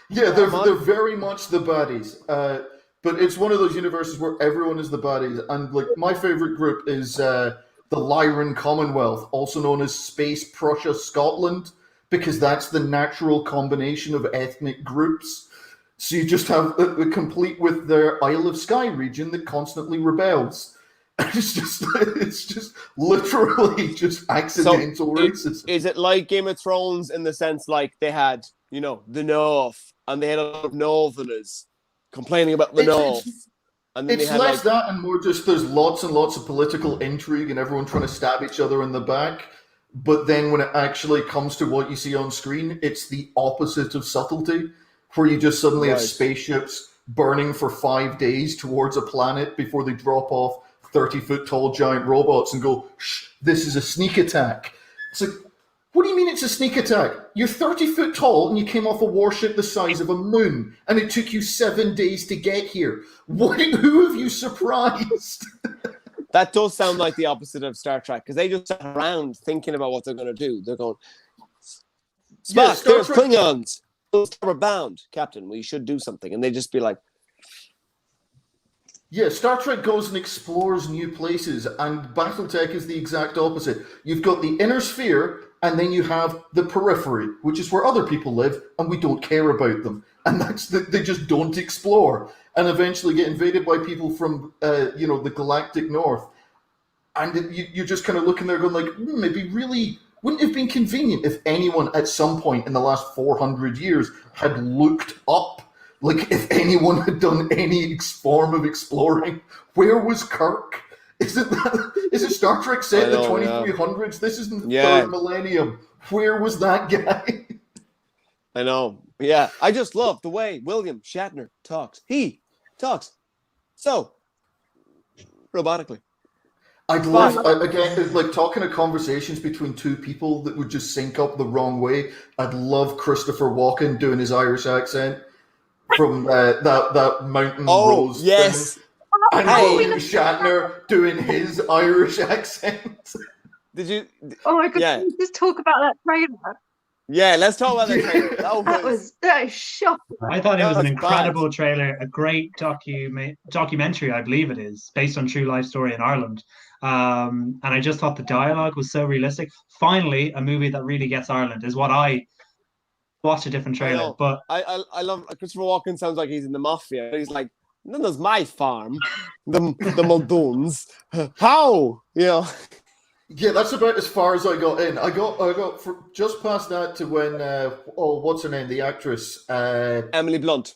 [SPEAKER 3] Yeah, they're very much the baddies. But it's one of those universes where everyone is the baddies, and like my favorite group is the Lyran Commonwealth, also known as Space Prussia Scotland, because that's the natural combination of ethnic groups. So you just have the complete with their Isle of Skye region that constantly rebels. It's just literally just accidental racism.
[SPEAKER 1] Is it like Game of Thrones in the sense like they had, the North, and they had a lot of Northerners complaining about the North? And then
[SPEAKER 3] it's less that and more just there's lots and lots of political intrigue and everyone trying to stab each other in the back. But then when it actually comes to what you see on screen, it's the opposite of subtlety, where you just suddenly have spaceships burning for 5 days towards a planet before they drop off 30-foot-tall giant robots and go, shh, this is a sneak attack. It's like, what do you mean it's a sneak attack? You're 30 foot tall and you came off a warship the size of a moon and it took you 7 days to get here. Who have you surprised?
[SPEAKER 1] That does sound like the opposite of Star Trek, because they just sit around thinking about what they're going to do. They're going, Spock, there's Klingons. We're bound. Captain, we should do something. And they just be like,
[SPEAKER 3] yeah, Star Trek goes and explores new places, and Battletech is the exact opposite. You've got the inner sphere, and then you have the periphery, which is where other people live, and we don't care about them. And they just don't explore, and eventually get invaded by people from, the galactic north. And you're just kind of looking there going like, maybe really wouldn't it have been convenient if anyone at some point in the last 400 years had looked up. Like, if anyone had done any form of exploring, where was Kirk? Is it Star Trek set in the 2300s? Yeah. This isn't the third millennium. Where was that guy?
[SPEAKER 1] I know. Yeah. I just love the way William Shatner talks. He talks so robotically.
[SPEAKER 3] I'd love, again, like talking of conversations between two people that would just sync up the wrong way. I'd love Christopher Walken doing his Irish accent from that Mountain Rose
[SPEAKER 1] yes.
[SPEAKER 3] thing. And William Shatner doing his Irish accent.
[SPEAKER 1] Did you?
[SPEAKER 5] Oh my god!
[SPEAKER 1] Yeah.
[SPEAKER 5] Can we just talk about that trailer?
[SPEAKER 1] Yeah, let's talk about the trailer.
[SPEAKER 5] That was shocking.
[SPEAKER 4] I thought it was an
[SPEAKER 1] That was
[SPEAKER 4] incredible trailer, a great documentary, I believe it is, based on true life story in Ireland. And I just thought the dialogue was so realistic. Finally, a movie that really gets Ireland is what I watch a different trailer. But
[SPEAKER 1] I love Christopher Walken. Sounds like he's in the mafia. He's like, then there's my farm, the Muldoons. How?
[SPEAKER 3] Yeah, that's about as far as I got in. I got just past that to when what's her name, the actress
[SPEAKER 1] Emily Blunt.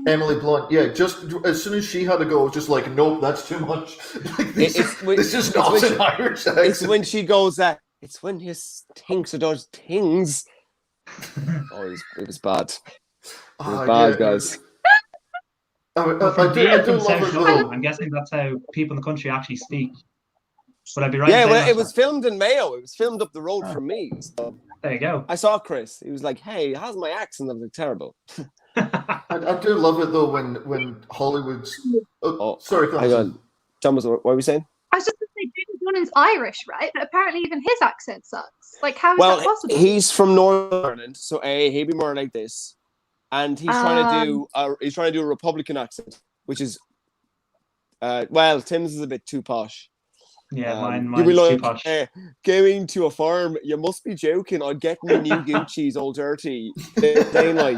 [SPEAKER 3] Emily Blunt. Yeah, just as soon as she had to go, I was just like, nope, that's too much. This is not an Irish accent.
[SPEAKER 1] It's when she goes, it's when he thinks of those things. It was bad. It was bad, guys.
[SPEAKER 3] I do love it though.
[SPEAKER 4] I'm guessing that's how people in the country actually speak. But I'd be right.
[SPEAKER 1] Yeah, well, it was filmed in Mayo. It was filmed up the road from me. So
[SPEAKER 4] there you go.
[SPEAKER 1] I saw Chris. He was like, "Hey, how's my accent?" I was like, "Terrible."
[SPEAKER 3] I do love it though when Hollywood's. Sorry,
[SPEAKER 1] hang on, Thomas. What were we saying?
[SPEAKER 5] I was just going to say, James Doolan's Irish, right? But apparently, even his accent sucks. Like, how is that possible?
[SPEAKER 1] He's from Northern Ireland, so he'd be more like this, and he's trying to do a Republican accent, which is, Tim's is a bit too posh.
[SPEAKER 4] Yeah, mine's too posh.
[SPEAKER 1] Going to a farm, you must be joking. I'd get me new Gucci's all dirty. Saying like,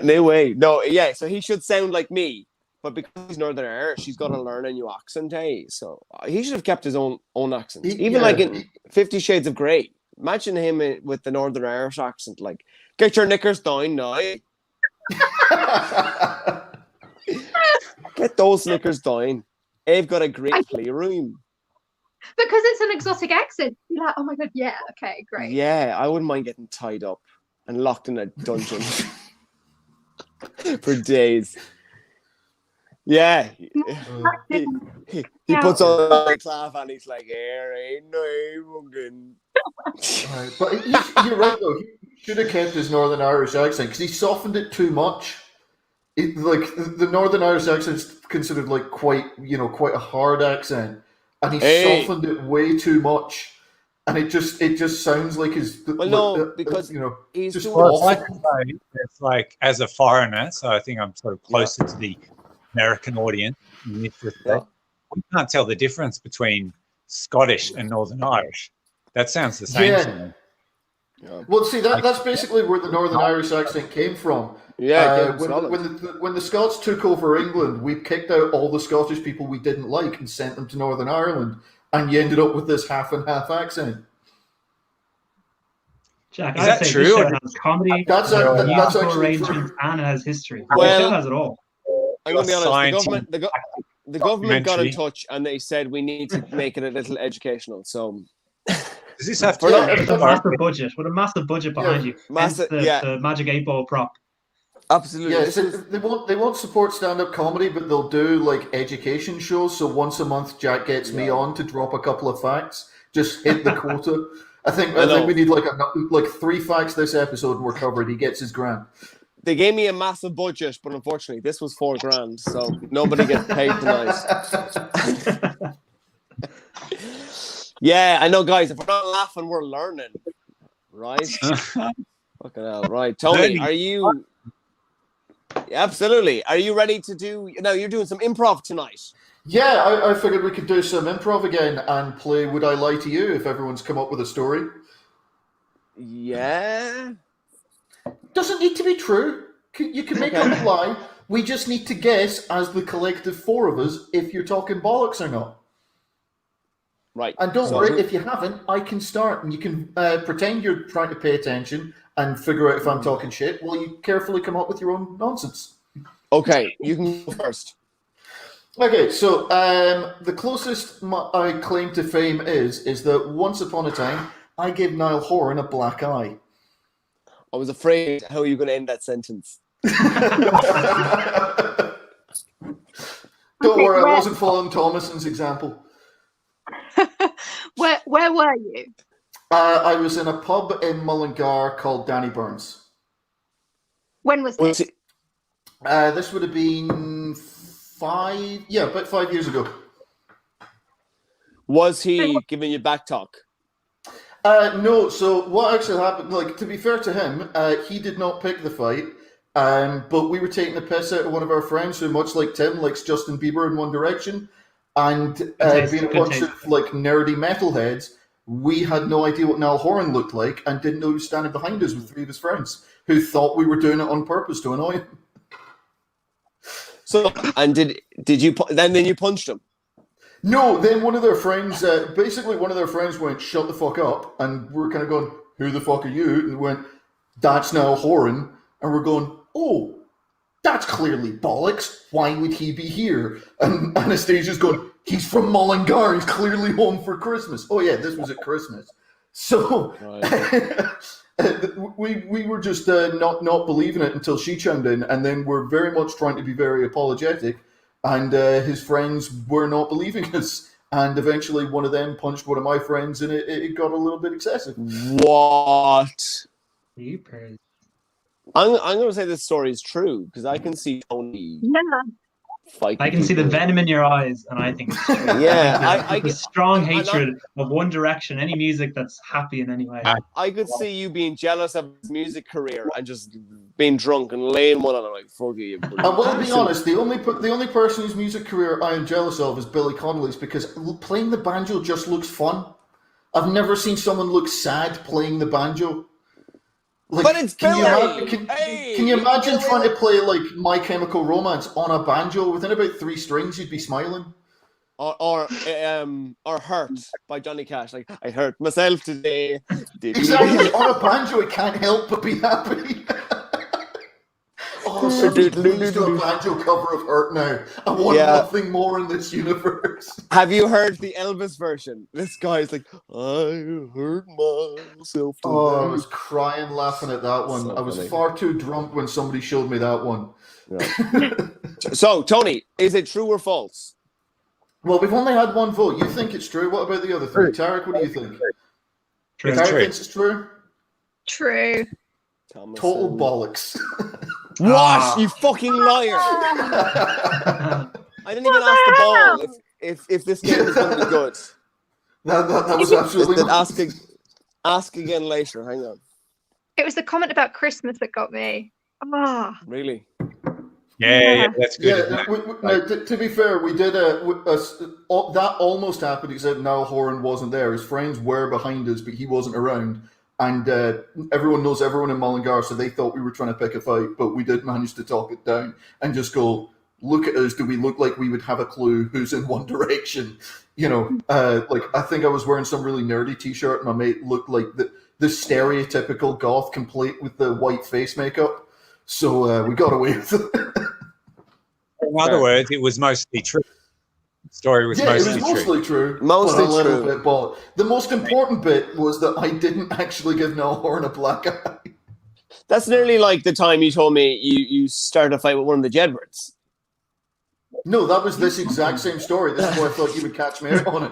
[SPEAKER 1] no way. No, yeah, so he should sound like me. But because he's Northern Irish, he's got to learn a new accent, So he should have kept his own accent. Even like in 50 Shades of Grey. Imagine him with the Northern Irish accent. Like, get your knickers down now. Get those knickers down. They've got a great playroom.
[SPEAKER 5] Because it's an exotic accent. You're like, oh my god, yeah, okay, great.
[SPEAKER 1] Yeah, I wouldn't mind getting tied up and locked in a dungeon for days. Yeah. He puts on a cloth and he's like, here ain't no fucking.
[SPEAKER 3] But you're right though. He should have kept his Northern Irish accent because he softened it too much. The Northern Irish accent's considered like quite a hard accent, and he softened it way too much, and it just sounds like his.
[SPEAKER 1] Well, no, because he's
[SPEAKER 3] just
[SPEAKER 1] doing.
[SPEAKER 2] I can say it's like as a foreigner, so I think I'm sort of closer to the American audience in this respect. We can't tell the difference between Scottish and Northern Irish. That sounds the same to me.
[SPEAKER 3] Yeah. Well, see, that's basically where the Northern Irish accent came from.
[SPEAKER 1] Yeah,
[SPEAKER 3] when the Scots took over England, we kicked out all the Scottish people we didn't like and sent them to Northern Ireland, and you ended up with this half and half accent.
[SPEAKER 4] Jack,
[SPEAKER 2] is that true?
[SPEAKER 4] It has comedy,
[SPEAKER 3] that's actually
[SPEAKER 4] arrangements, and it has history.
[SPEAKER 1] Well,
[SPEAKER 4] it still has it all.
[SPEAKER 1] I'm going to be honest. The government got in touch and they said we need to make it a little educational. So.
[SPEAKER 2] Does this have to
[SPEAKER 4] with a massive budget behind you?
[SPEAKER 1] Massive,
[SPEAKER 4] the Magic 8 Ball prop.
[SPEAKER 1] Absolutely.
[SPEAKER 3] Yeah, so they won't support stand-up comedy, but they'll do like education shows. So once a month, Jack gets me on to drop a couple of facts. Just hit the quota. I think we need like 3 facts this episode, and we're covered. He gets his grand.
[SPEAKER 1] They gave me a massive budget, but unfortunately, this was $4,000, so nobody gets paid tonight. Yeah, I know, guys. If we're not laughing, we're learning, right? Fucking hell, right? Tony, are you? Absolutely. Are you ready to do? No, you're doing some improv tonight.
[SPEAKER 3] Yeah, I figured we could do some improv again and play Would I Lie to You if everyone's come up with a story.
[SPEAKER 1] Yeah.
[SPEAKER 3] Doesn't need to be true. You can make up a lie. We just need to guess, as the collective 4 of us, if you're talking bollocks or not.
[SPEAKER 1] Right.
[SPEAKER 3] And don't worry, if you haven't, I can start, and you can pretend you're trying to pay attention and figure out if I'm talking shit while you carefully come up with your own nonsense.
[SPEAKER 1] Okay, you can go first.
[SPEAKER 3] Okay, so the closest I claim to fame is that once upon a time, I gave Niall Horan a black eye.
[SPEAKER 1] I was afraid how you were going to end that sentence.
[SPEAKER 3] Don't worry, I wasn't following Thomasin's example.
[SPEAKER 5] Where were you?
[SPEAKER 3] I was in a pub in Mullingar called Danny Burns.
[SPEAKER 5] When was
[SPEAKER 1] Was
[SPEAKER 5] this?
[SPEAKER 1] he,
[SPEAKER 3] This would have been about 5 years ago.
[SPEAKER 1] was he giving you back talk?
[SPEAKER 3] No, so what actually happened, like, to be fair to him, he did not pick the fight, but we were taking the piss out of one of our friends who, much like Tim, likes Justin Bieber in One Direction, and being a bunch of, like, nerdy metalheads, we had no idea what Niall Horan looked like and didn't know he was standing behind us with 3 of his friends who thought we were doing it on purpose to annoy him.
[SPEAKER 1] So, and did you then you punched him?
[SPEAKER 3] No, then one of their friends, basically one of their friends went, "Shut the fuck up," and we're kind of going, "Who the fuck are you?" And they went, "That's Niall Horan," and we're going, "Oh, that's clearly bollocks. Why would he be here?" And Anastasia's going, "He's from Mullingar. He's clearly home for Christmas." Oh yeah, this was at Christmas. So we were just not believing it until she chimed in, and then we're very much trying to be very apologetic. And his friends were not believing us. And eventually one of them punched one of my friends, and it got a little bit excessive.
[SPEAKER 1] What?
[SPEAKER 4] Jeepers.
[SPEAKER 1] I'm going to say this story is true because I can see Tony fight.
[SPEAKER 4] I can see the venom in your eyes, and I think it's true.
[SPEAKER 1] Yeah,
[SPEAKER 4] I get strong hatred of One Direction, any music that's happy in any way.
[SPEAKER 1] I could see you being jealous of his music career and just being drunk and laying one on him like, fuck you.
[SPEAKER 3] I will be honest, the only person whose music career I am jealous of is Billy Connolly's, because playing the banjo just looks fun. I've never seen someone look sad playing the banjo. Like,
[SPEAKER 1] but it's Billy!
[SPEAKER 3] Can you imagine trying to play, like, My Chemical Romance on a banjo? Within about 3 strings, you'd be smiling.
[SPEAKER 1] Or Hurt by Johnny Cash. Like, I hurt myself today.
[SPEAKER 3] Exactly. On a banjo, I can't help but be happy. Oh, somebody's please do a banjo cover of Hurt now. I want nothing more in this universe.
[SPEAKER 1] Have you heard the Elvis version? This guy's like, I hurt myself today.
[SPEAKER 3] Oh, I was crying laughing at that one. So I was far too drunk when somebody showed me that one.
[SPEAKER 1] Yeah. So, Tony, is it true or false?
[SPEAKER 3] Well, we've only had one vote. You think it's true? What about the other 3? Tarik, what do you think?
[SPEAKER 2] True.
[SPEAKER 3] Tarik thinks it's true?
[SPEAKER 5] True.
[SPEAKER 1] Thomasin.
[SPEAKER 3] Total bollocks.
[SPEAKER 1] What? You fucking liar. I didn't even ask the ball if this game was going to be good.
[SPEAKER 3] That was absolutely
[SPEAKER 1] ask again later. Hang on.
[SPEAKER 5] It was the comment about Christmas that got me. Ah.
[SPEAKER 1] Really?
[SPEAKER 2] Yeah, that's good.
[SPEAKER 3] Yeah, to be fair, we did that almost happened, except Niall Horan wasn't there. His friends were behind us, but he wasn't around. And everyone knows everyone in Mullingar, so they thought we were trying to pick a fight, but we did manage to talk it down and just go, look at us, do we look like we would have a clue who's in One Direction? You know, like, I think I was wearing some really nerdy t-shirt, and my mate looked like the stereotypical goth, complete with the white face makeup. So we got away with it.
[SPEAKER 2] In other words, it was mostly true. The story was mostly true.
[SPEAKER 3] Mostly true. But the most important bit was that I didn't actually give Niall Horan a black eye.
[SPEAKER 1] That's nearly like the time you told me you started a fight with one of the Jedwards.
[SPEAKER 3] No, that was this exact same story. This is why I thought you would catch me out on it.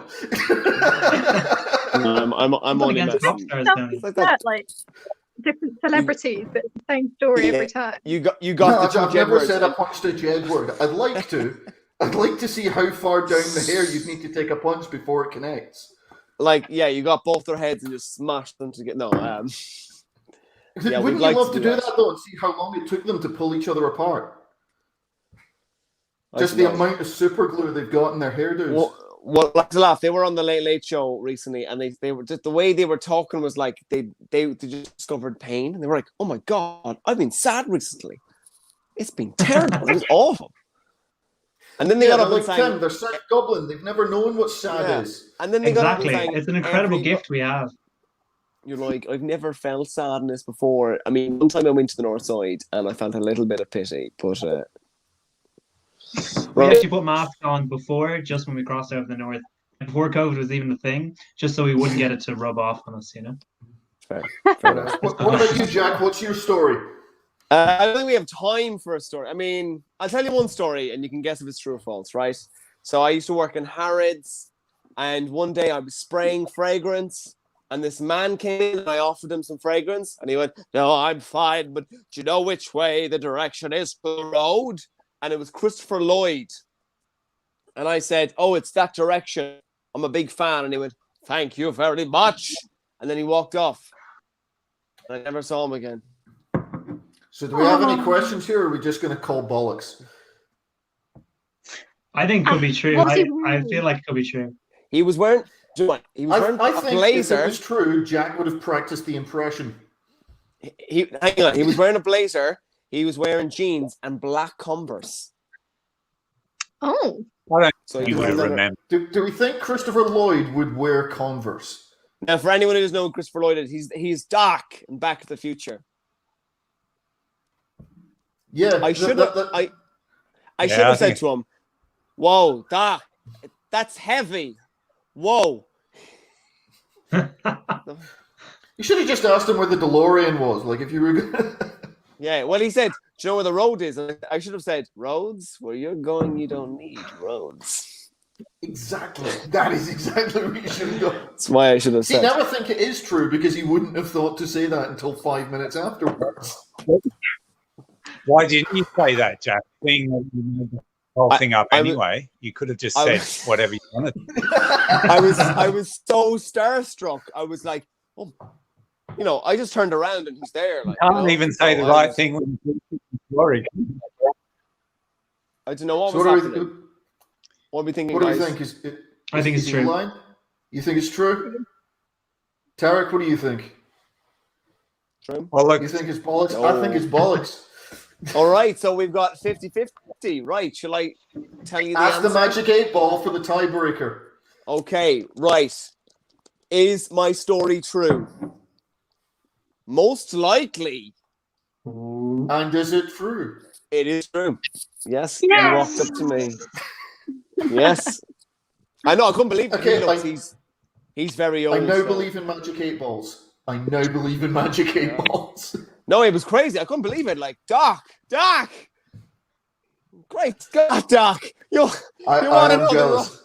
[SPEAKER 1] I'm only messing.
[SPEAKER 5] Like different celebrities, but it's the same story every time.
[SPEAKER 1] You got
[SPEAKER 3] no,
[SPEAKER 1] the
[SPEAKER 3] I've never said I punched a Jedward. I'd like to. I'd like to see how far down the hair you'd need to take a punch before it connects.
[SPEAKER 1] Like, yeah, you got both their heads and just smashed them to get. No,
[SPEAKER 3] yeah, wouldn't you love to do that though, and see how long it took them to pull each other apart? Just the amount of super glue they've got in their hairdos.
[SPEAKER 1] Well, like to laugh. They were on the Late Late Show recently, and they were just the way they were talking was like they just discovered pain, and they were like, "Oh my god, I've been sad recently. It's been terrible. It was awful." And then they got up and sang.
[SPEAKER 3] They're sad goblin. They've never known what sad is.
[SPEAKER 1] And then they got up and sang.
[SPEAKER 4] It's an incredible gift we have.
[SPEAKER 1] You're like, I've never felt sadness before. I mean, one time I went to the North Side and I felt a little bit of pity, but
[SPEAKER 4] we actually put masks on before, just when we crossed over the north, before COVID was even a thing, just so we wouldn't get it to rub off on us, you know.
[SPEAKER 1] Fair.
[SPEAKER 3] What about you, Jack? What's your story?
[SPEAKER 1] I don't think we have time for a story. I mean, I'll tell you one story and you can guess if it's true or false, right? So I used to work in Harrods And one day I was spraying fragrance, and this man came in, and I offered him some fragrance, and he went, "No, I'm fine, but do you know which way the direction is for the road?" And it was Christopher Lloyd. And I said, "Oh, it's that direction. I'm a big fan." And he went, "Thank you very much." And then he walked off. And I never saw him again.
[SPEAKER 3] So do we have any questions here, or are we just going to call bollocks?
[SPEAKER 4] I think it could be true.
[SPEAKER 5] Was he
[SPEAKER 4] I
[SPEAKER 5] really?
[SPEAKER 4] feel like it could be true.
[SPEAKER 1] He was wearing, do you know what? He was wearing
[SPEAKER 3] I
[SPEAKER 1] a
[SPEAKER 3] think
[SPEAKER 1] blazer.
[SPEAKER 3] if it was true, Jack would have practiced the impression.
[SPEAKER 1] Hang on. He was wearing a blazer. He was wearing jeans and black Converse.
[SPEAKER 5] Oh.
[SPEAKER 2] I don't
[SPEAKER 1] So
[SPEAKER 2] think
[SPEAKER 1] he
[SPEAKER 2] you
[SPEAKER 1] was
[SPEAKER 2] would
[SPEAKER 1] never-
[SPEAKER 2] remember.
[SPEAKER 3] Do we think Christopher Lloyd would wear Converse?
[SPEAKER 1] Now, for anyone who doesn't know who Christopher Lloyd is, he's Doc in Back to the Future.
[SPEAKER 3] Yeah,
[SPEAKER 1] I should have I
[SPEAKER 2] Yeah,
[SPEAKER 1] should have
[SPEAKER 2] I
[SPEAKER 1] said
[SPEAKER 2] think-
[SPEAKER 1] to him, "Whoa, Doc, that's heavy. Whoa."
[SPEAKER 3] You should have just asked him where the DeLorean was. Like, if you were gonna...
[SPEAKER 1] Yeah, well, he said, "Do you know where the road is?" And I should have said, "Roads? Where you're going, you don't need roads."
[SPEAKER 3] Exactly. That is exactly what you should have done.
[SPEAKER 1] That's why I should have
[SPEAKER 3] See,
[SPEAKER 1] said.
[SPEAKER 3] now I think it is true because he wouldn't have thought to say that until 5 minutes afterwards.
[SPEAKER 2] Why didn't you say that, Jack? Being that you made the whole thing up
[SPEAKER 1] I was-
[SPEAKER 2] anyway, you could have just
[SPEAKER 1] I
[SPEAKER 2] said
[SPEAKER 1] was-
[SPEAKER 2] whatever you wanted.
[SPEAKER 1] I was so starstruck. I was like, "Oh," I just turned around and he's there. Like,
[SPEAKER 2] You can't even say the
[SPEAKER 1] I
[SPEAKER 2] right
[SPEAKER 1] was-
[SPEAKER 2] thing when you do the story.
[SPEAKER 1] I don't know what
[SPEAKER 3] So
[SPEAKER 1] was
[SPEAKER 3] what
[SPEAKER 1] happening. What are we thinking,
[SPEAKER 3] do we
[SPEAKER 1] guys?
[SPEAKER 3] think?
[SPEAKER 4] I think it's
[SPEAKER 3] he
[SPEAKER 4] true.
[SPEAKER 3] lying? You think it's true? Tarik, what do you think?
[SPEAKER 1] True.
[SPEAKER 2] Well, look,
[SPEAKER 3] You think it's bollocks?
[SPEAKER 1] No.
[SPEAKER 3] I think it's bollocks.
[SPEAKER 1] All right, so we've got 50-50. Right, shall I tell you the
[SPEAKER 3] Ask
[SPEAKER 1] answer?
[SPEAKER 3] the magic 8 ball for the tiebreaker.
[SPEAKER 1] Okay, right. Is my story true? Most likely,
[SPEAKER 3] And is it true?
[SPEAKER 1] it is true. Yes,
[SPEAKER 5] Yes.
[SPEAKER 1] he walked up to me. Yes. I know, I couldn't believe it.
[SPEAKER 3] Okay,
[SPEAKER 1] He looks, he's very old.
[SPEAKER 3] I now
[SPEAKER 1] so-
[SPEAKER 3] believe in magic 8 balls. I now believe in magic 8 balls.
[SPEAKER 1] No, it was crazy. I couldn't believe it. Like, Doc. Great God, Doc. You
[SPEAKER 3] I
[SPEAKER 1] wanna
[SPEAKER 3] am
[SPEAKER 1] know the
[SPEAKER 3] jealous.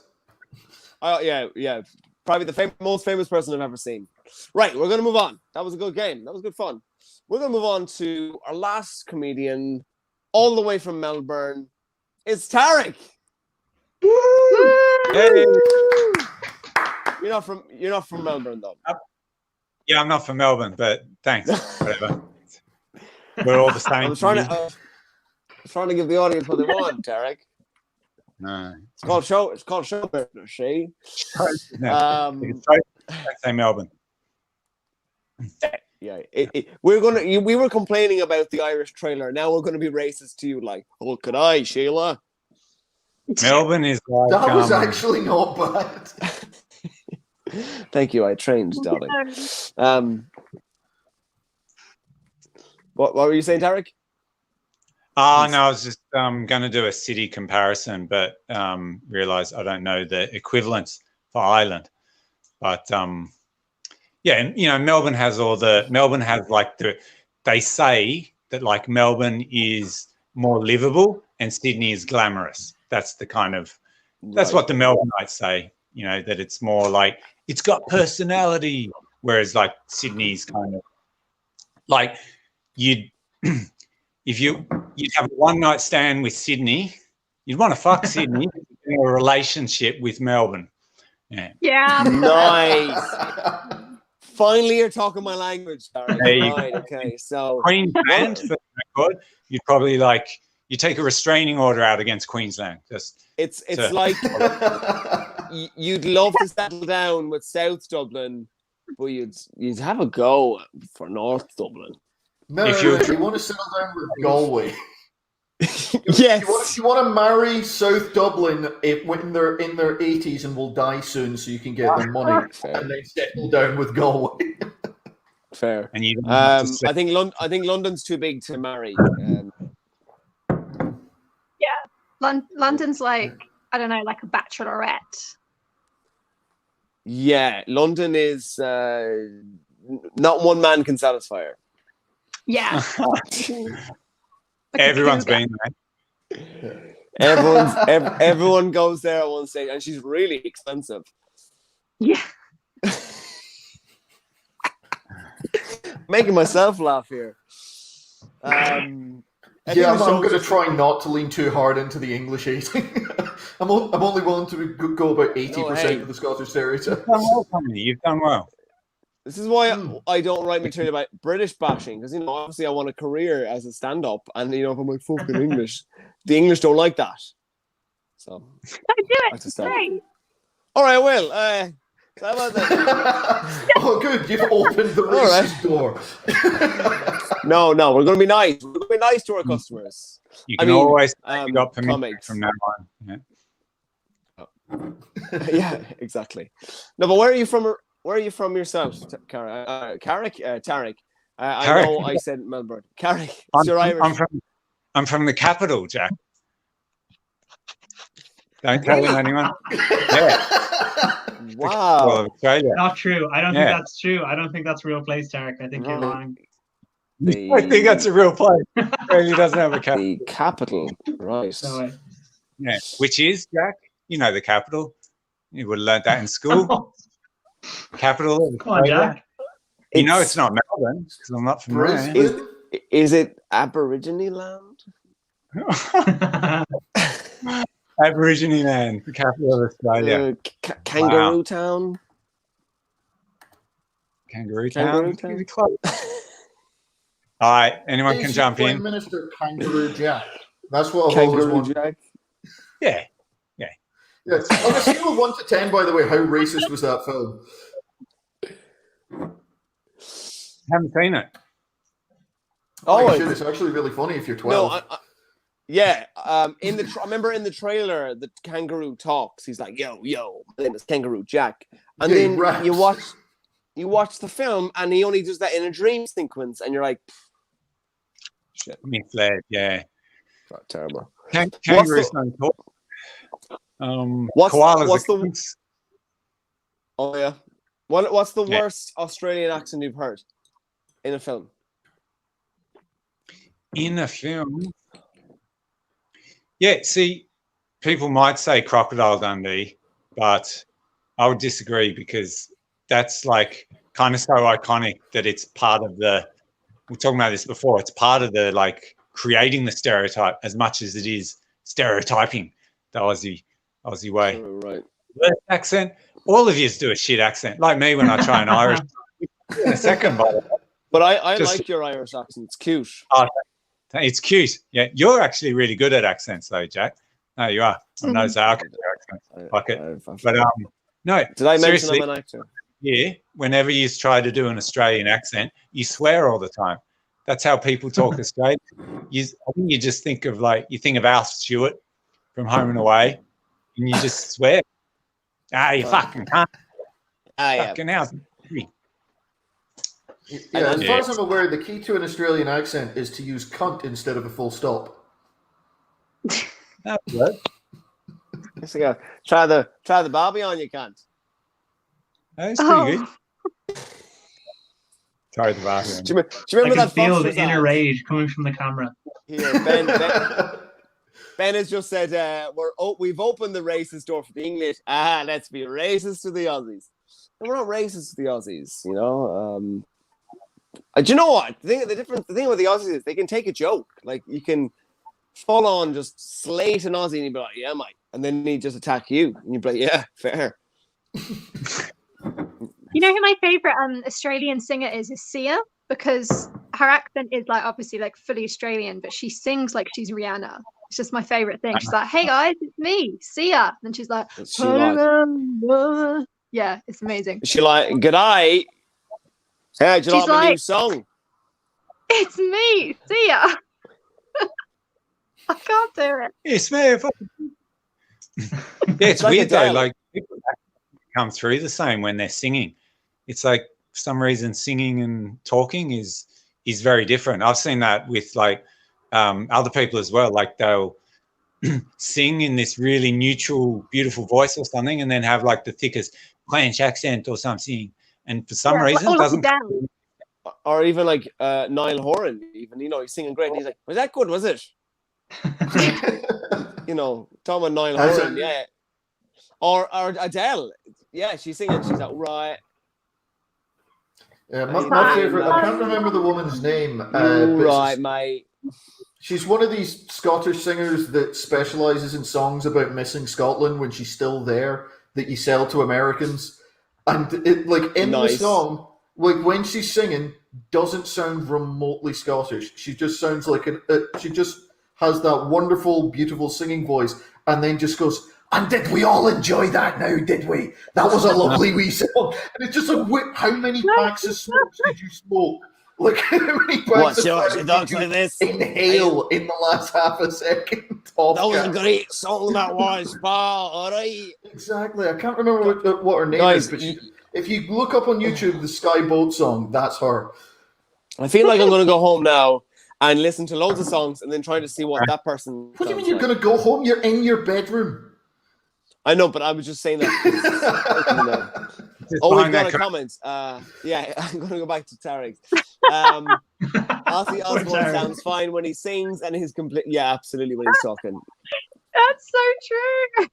[SPEAKER 1] yeah. Probably the most famous person I've ever seen. Right, we're going to move on. That was a good game. That was good fun. We're going to move on to our last comedian, all the way from Melbourne. It's Tarik.
[SPEAKER 2] hey.
[SPEAKER 1] You're not from Melbourne, though.
[SPEAKER 2] Yeah, I'm not from Melbourne, but thanks. Whatever. We're all the
[SPEAKER 1] I
[SPEAKER 2] same.
[SPEAKER 1] was trying to give the audience what they want, Tarik.
[SPEAKER 2] No.
[SPEAKER 1] It's called show business, see?
[SPEAKER 2] No. Don't say Melbourne.
[SPEAKER 1] Yeah, we were complaining about the Irish trailer. Now we're going to be racist to you, like, "Oh, could I, Sheila?"
[SPEAKER 2] Melbourne is like
[SPEAKER 3] That was actually not bad.
[SPEAKER 1] Thank you. I trained, darling. What were you saying, Tarik?
[SPEAKER 2] Oh no, I was just going to do a city comparison, but realised I don't know the equivalents for Ireland. But yeah, and Melbourne has they say that like Melbourne is more livable and Sydney is glamorous. That's the kind of that's what the Melbourneites say. That it's more like it's got personality, whereas like Sydney's kind of like you'd have a one-night stand with Sydney, you'd want to fuck Sydney in a relationship with Melbourne. Yeah.
[SPEAKER 5] Yeah.
[SPEAKER 1] Nice. Finally, you're talking my language, Tarik.
[SPEAKER 2] There you
[SPEAKER 1] Right. Okay. So
[SPEAKER 2] Queensland, for the record, you'd probably you take a restraining order out against Queensland.
[SPEAKER 1] it's
[SPEAKER 2] So-
[SPEAKER 1] like you'd love to settle down with South Dublin, but you'd have a go for North Dublin.
[SPEAKER 3] No,
[SPEAKER 2] If
[SPEAKER 3] no,
[SPEAKER 2] you-
[SPEAKER 3] you want to settle down with Galway.
[SPEAKER 1] Yes.
[SPEAKER 3] You want to marry South Dublin when they're in their 80s and will die soon, so you can get their money,
[SPEAKER 1] Fair.
[SPEAKER 3] and then settle down with Galway.
[SPEAKER 1] Fair.
[SPEAKER 2] And you don't have to
[SPEAKER 1] I think London's too big to marry.
[SPEAKER 5] London's like, I don't know, like a bachelorette.
[SPEAKER 1] Yeah, London is not one man can satisfy her.
[SPEAKER 5] Yeah.
[SPEAKER 2] Everyone's
[SPEAKER 5] Cougar.
[SPEAKER 2] been there.
[SPEAKER 1] Everyone goes there at one stage, and she's really expensive.
[SPEAKER 5] Yeah.
[SPEAKER 1] Making myself laugh here.
[SPEAKER 3] Yeah, I'm going to try not to lean too hard into the English eating. I'm only willing to go about 80% of the Scottish stereotypes.
[SPEAKER 2] You've done well, Tommy. You've done well.
[SPEAKER 1] This is why I don't write material about British bashing, because obviously I want a career as a stand-up, and if I'm like fucking English, the English don't like that. So
[SPEAKER 5] I do it. It's great.
[SPEAKER 1] All right, Will. How about that?
[SPEAKER 3] Oh, good. You've opened the racist door.
[SPEAKER 1] No, we're going to be nice. We're going to be nice to our customers.
[SPEAKER 2] You can always pick up
[SPEAKER 1] comics
[SPEAKER 2] from now on. Yeah.
[SPEAKER 1] Yeah, exactly. No, but where are you from? Where are you from yourself, Tarik? I know I said Melbourne. Tarik,
[SPEAKER 2] I'm from the capital, Jack. Don't tell anyone. Yeah.
[SPEAKER 1] Wow.
[SPEAKER 2] Australia.
[SPEAKER 4] Not true. I don't think that's true. I don't think that's a real place, Tarik. I think you're lying.
[SPEAKER 2] I think that's a real place. Australia doesn't have a capital.
[SPEAKER 1] The capital, right?
[SPEAKER 4] No way.
[SPEAKER 2] Yeah, which is, Jack? You know the capital. You would have learned that in school. Capital of Australia. You know it's not Melbourne because I'm not from there.
[SPEAKER 1] Is it Aborigine land?
[SPEAKER 2] Aborigine land, the capital of Australia.
[SPEAKER 1] Kangaroo Town.
[SPEAKER 2] Kangaroo Town. All right, anyone can jump in.
[SPEAKER 3] Prime Minister Kangaroo Jack. That's what
[SPEAKER 1] Kangaroo Jack.
[SPEAKER 2] Yeah.
[SPEAKER 3] On a scale of 1 to 10, by the way, how racist was that film?
[SPEAKER 2] Haven't seen it.
[SPEAKER 3] Oh, you should. It's actually really funny if you're 12.
[SPEAKER 1] No, yeah. I remember in the trailer, the kangaroo talks. He's like, "Yo, my name is Kangaroo Jack," and then you watch the film, and he only does that in a dream sequence, and you're like, "Shit,
[SPEAKER 2] misled." Yeah,
[SPEAKER 1] terrible.
[SPEAKER 2] Kangaroos don't talk.
[SPEAKER 1] What's the worst Australian accent you've heard in a film?
[SPEAKER 2] In a film, yeah. See, people might say Crocodile Dundee, but I would disagree because that's like kind of so iconic that it's part of the. We're talking about this before. It's part of the like creating the stereotype as much as it is stereotyping the Aussie way.
[SPEAKER 1] Oh, right.
[SPEAKER 2] Accent. All of you do a shit accent, like me when I try an Irish. In a second, by the way.
[SPEAKER 1] But I like your Irish accent. It's cute.
[SPEAKER 2] Oh, it's cute. Yeah, you're actually really good at accents, though, Jack. No, you are. I know Zach accent. Fuck it. But no.
[SPEAKER 1] Did I mention
[SPEAKER 2] seriously,
[SPEAKER 1] I'm an actor?
[SPEAKER 2] Yeah. Whenever you try to do an Australian accent, you swear all the time. That's how people talk Australian. I think you just think of Alf Stewart from Home and Away, and you just swear. You fucking can't. Fucking hell.
[SPEAKER 3] Yeah, as far as I'm aware, the key to an Australian accent is to use cunt instead of a full stop.
[SPEAKER 2] That's good.
[SPEAKER 1] Yes, I go. Try the Bobby on you, cunt.
[SPEAKER 2] That's pretty good. Try the Bobby.
[SPEAKER 1] Do you remember
[SPEAKER 4] I can
[SPEAKER 1] that?
[SPEAKER 4] Feel the inner rage coming from the camera.
[SPEAKER 1] Here, Ben has just said, we've opened the racist door for the English. Let's be racist to the Aussies. And we're not racist to the Aussies, you know. Do you know what? The thing with the Aussies is they can take a joke. Like, you can full on just slate an Aussie and you'd be like, yeah, mate. And then he'd just attack you. And you'd be like, yeah, fair.
[SPEAKER 5] You know who my favourite Australian singer is Sia? Because her accent is like obviously like fully Australian, but she sings like she's Rihanna. It's just my favorite thing. She's like, "Hey guys, it's me, Sia," and she's like, "Yeah, it's amazing."
[SPEAKER 1] She like, "G'day, hey, do you like my new song?"
[SPEAKER 5] It's me, Sia. I can't do it.
[SPEAKER 2] It's me. Yeah, it's weird though. Like people come through the same when they're singing. It's like for some reason singing and talking is very different. I've seen that with like other people as well. Like they'll sing in this really neutral, beautiful voice or something, and then have like the thickest French accent or something. And for some reason, it doesn't.
[SPEAKER 1] Or even like Niall Horan, even he's singing great. And he's like, "Was that good? Was it?" Tom and Niall Horan, yeah. Or Adele. Yeah, she's singing. She's like, right.
[SPEAKER 3] Yeah, my favorite. I can't remember the woman's name.
[SPEAKER 1] Right, mate.
[SPEAKER 3] She's one of these Scottish singers that specializes in songs about missing Scotland when she's still there that you sell to Americans. And it, like, in the song, like, when she's singing, doesn't sound remotely Scottish. She just sounds like she just has that wonderful, beautiful singing voice, and then just goes, and did we all enjoy that now, did we? That was a lovely wee song. And it's just like, how many packs of smokes did you smoke? Like, how many packs of
[SPEAKER 1] dogs like this?
[SPEAKER 3] Inhale in the last half a second.
[SPEAKER 1] That was a great song, that was, pal. All right.
[SPEAKER 3] Exactly. I can't remember what her name is, but if you look up on YouTube the Sky Boat song, that's her.
[SPEAKER 1] I feel like I'm going to go home now and listen to loads of songs and then try to see what that person.
[SPEAKER 3] What do you mean you're going to go home? You're in your bedroom.
[SPEAKER 1] I know, but I was just saying that. Oh, we've got a comment. Yeah, I'm going to go back to Tarik. Ozzy Osbourne sounds fine when he sings and he's complete. Yeah, absolutely, when he's talking.
[SPEAKER 5] That's so true.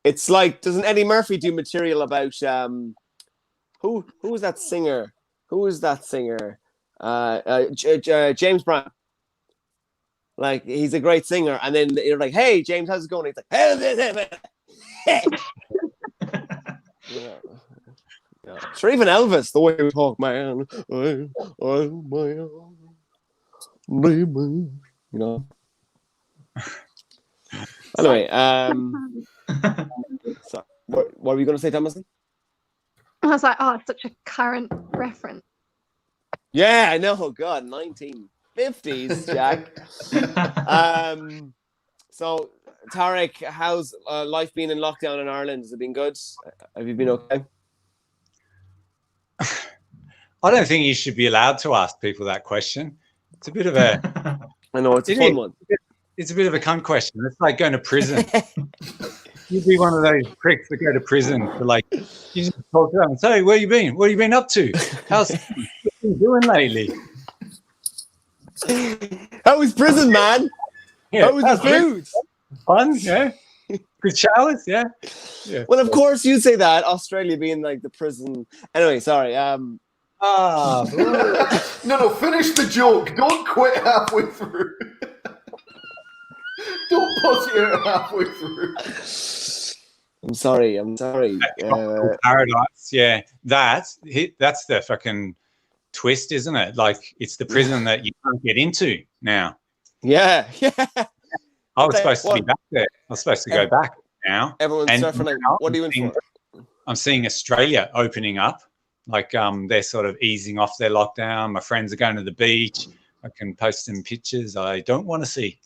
[SPEAKER 1] It's like, doesn't Eddie Murphy do material about who is that singer? Who is that singer? James Brown. Like, he's a great singer, and then you're like, "Hey, James, how's it going?" He's like, "Hey." Yeah. Sure, even Elvis, the way we talk, man. You know. Anyway, so what were you going to say, Thomasin?
[SPEAKER 5] I was like, oh, it's such a current reference.
[SPEAKER 1] Yeah, I know. God, 1950s, Jack. So, Tarik, how's life been in lockdown in Ireland? Has it been good? Have you been okay?
[SPEAKER 2] I don't think you should be allowed to ask people that question. It's a bit of a...
[SPEAKER 1] I know, it's a fun one.
[SPEAKER 2] It's a bit of a cunt question. It's like going to prison. You'd be one of those pricks that go to prison for, like, you just talk to them and say, where you been? What have you been up to? What you doing lately?
[SPEAKER 1] How was prison, man?
[SPEAKER 2] Yeah,
[SPEAKER 1] how was the food?
[SPEAKER 2] Fun, yeah. Good showers, yeah.
[SPEAKER 1] Well, of course you say that. Australia being like the prison. Anyway, sorry.
[SPEAKER 3] No, finish the joke. Don't quit halfway through. Don't pause it halfway through.
[SPEAKER 1] I'm sorry.
[SPEAKER 2] Paradise, yeah. That's the fucking twist, isn't it? Like, it's the prison that you can't get into now.
[SPEAKER 1] Yeah.
[SPEAKER 2] I was supposed to be back there. I was supposed to go back now.
[SPEAKER 1] Everyone's surfing. Like, what are you in for?
[SPEAKER 2] I'm seeing Australia opening up. Like, they're sort of easing off their lockdown. My friends are going to the beach. I can post some pictures I don't want to see.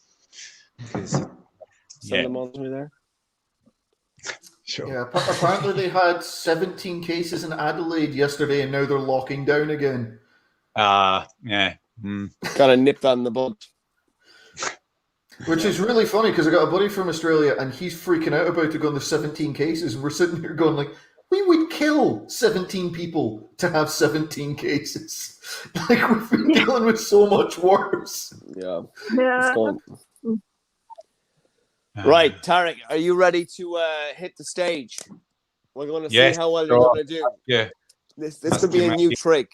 [SPEAKER 1] Send them on to me there.
[SPEAKER 2] Sure.
[SPEAKER 3] Yeah, apparently they had 17 cases in Adelaide yesterday, and now they're locking down again.
[SPEAKER 2] Yeah.
[SPEAKER 1] Got a nip that in the bud.
[SPEAKER 3] Which is really funny because I got a buddy from Australia and he's freaking out about it going to 17 cases, and we're sitting here going like, we would kill 17 people to have 17 cases. Like, we've been dealing with so much worse.
[SPEAKER 1] Yeah. Right, Tarik, are you ready to hit the stage? We're going to see how well you're going to do.
[SPEAKER 2] Yeah.
[SPEAKER 1] This could be a new trick.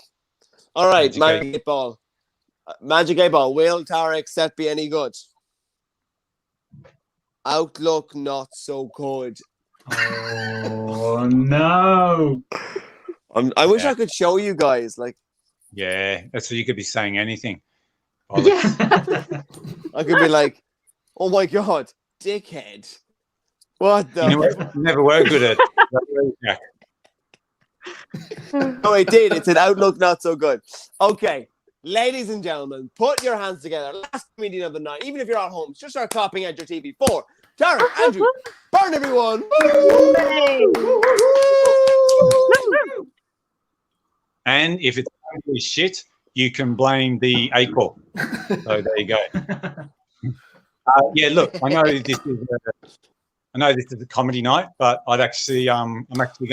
[SPEAKER 1] All right, Magic 8 Ball. Magic 8 Ball. Will Tarik set be any good? Outlook not so good.
[SPEAKER 4] Oh no!
[SPEAKER 1] I wish I could show you guys. Like,
[SPEAKER 2] yeah, that's what you could be saying. Anything.
[SPEAKER 5] Yeah.
[SPEAKER 1] I could be like, "Oh my god, dickhead! What the?"
[SPEAKER 2] You never were good at.
[SPEAKER 1] No, I did. It's an Outlook not so good. Okay. Ladies and gentlemen, put your hands together. Last comedian of the night. Even if you're at home, just start clapping at your TV. 4, Tarik, Andrew, burn everyone.
[SPEAKER 2] And if it's shit, you can blame the 8 Ball. So there you go. Yeah, look, I know this is a comedy night, but I'm actually going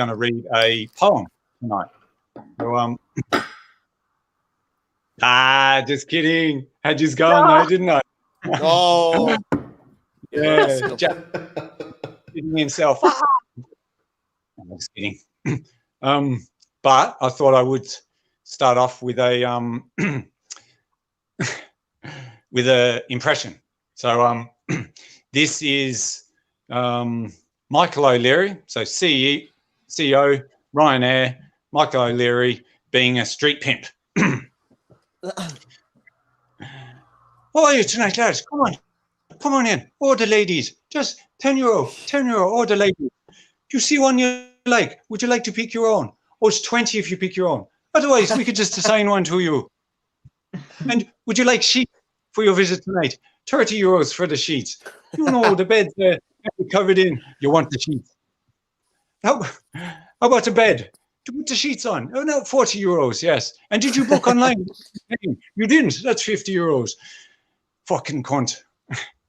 [SPEAKER 2] to read a poem tonight. So, just kidding. Had just gone though, didn't I?
[SPEAKER 1] Oh,
[SPEAKER 2] yeah. Jack hitting himself. I'm just kidding. But I thought I would start off with a with a impression. So this is Michael O'Leary, so CEO, Ryanair, Michael O'Leary being a street pimp. How are you tonight, lads? Come on in. Order, ladies. Just €10, order, ladies. Do you see one you like? Would you like to pick your own? Oh, it's 20 if you pick your own. Otherwise, we could just assign one to you. And would you like sheets for your visit tonight? €30 for the sheets. You know, the beds are covered in. You want the sheets. How about the bed? To put the sheets on? Oh, no, €40, yes. And did you book online? You didn't. That's €50. Fucking cunt.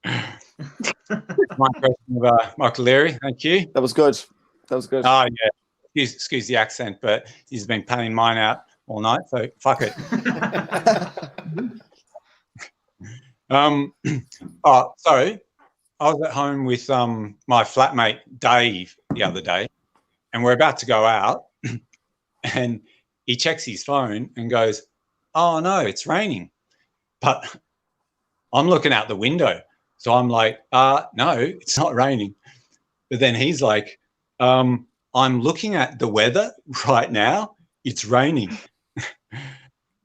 [SPEAKER 2] My question of Michael Leary. Thank you.
[SPEAKER 1] That was good.
[SPEAKER 2] Oh, yeah. Excuse the accent, but he's been panning mine out all night, so fuck it. Sorry. I was at home with my flatmate Dave the other day, and we're about to go out, and he checks his phone and goes, "Oh no, it's raining." But I'm looking out the window, so I'm like, "No, it's not raining." But then he's like, "I'm looking at the weather right now. It's raining."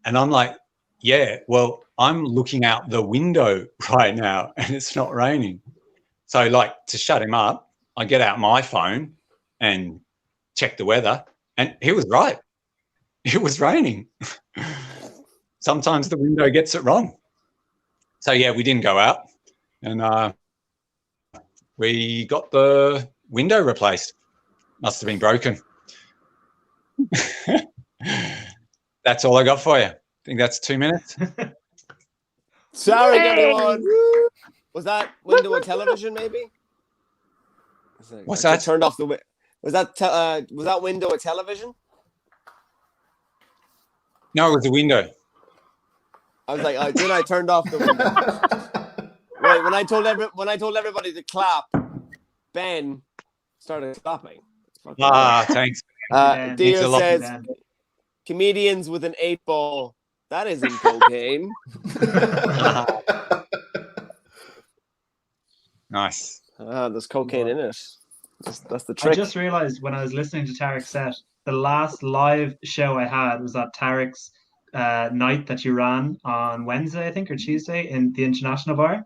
[SPEAKER 2] And I'm like, "Yeah, well, I'm looking out the window right now and it's not raining." So like to shut him up, I get out my phone and check the weather, and he was right. It was raining. Sometimes the window gets it wrong. So yeah, we didn't go out, and we got the window replaced. Must have been broken. That's all I got for you. I think that's 2 minutes.
[SPEAKER 1] Sorry, everyone. Woo. Was that window a television? Maybe.
[SPEAKER 2] What's that?
[SPEAKER 1] Turned off the. Was that window a television?
[SPEAKER 2] No, it was a window.
[SPEAKER 1] I was like, then I turned off the window. Right, when I told everybody to clap, Ben started clapping.
[SPEAKER 2] Thanks.
[SPEAKER 1] Dia says, comedians with an 8-ball. That isn't cocaine.
[SPEAKER 2] Nice.
[SPEAKER 1] There's cocaine in it. That's the trick.
[SPEAKER 4] I just realized when I was listening to Tarik's set, the last live show I had was at Tarik's night that you ran on Wednesday, I think, or Tuesday in the International Bar.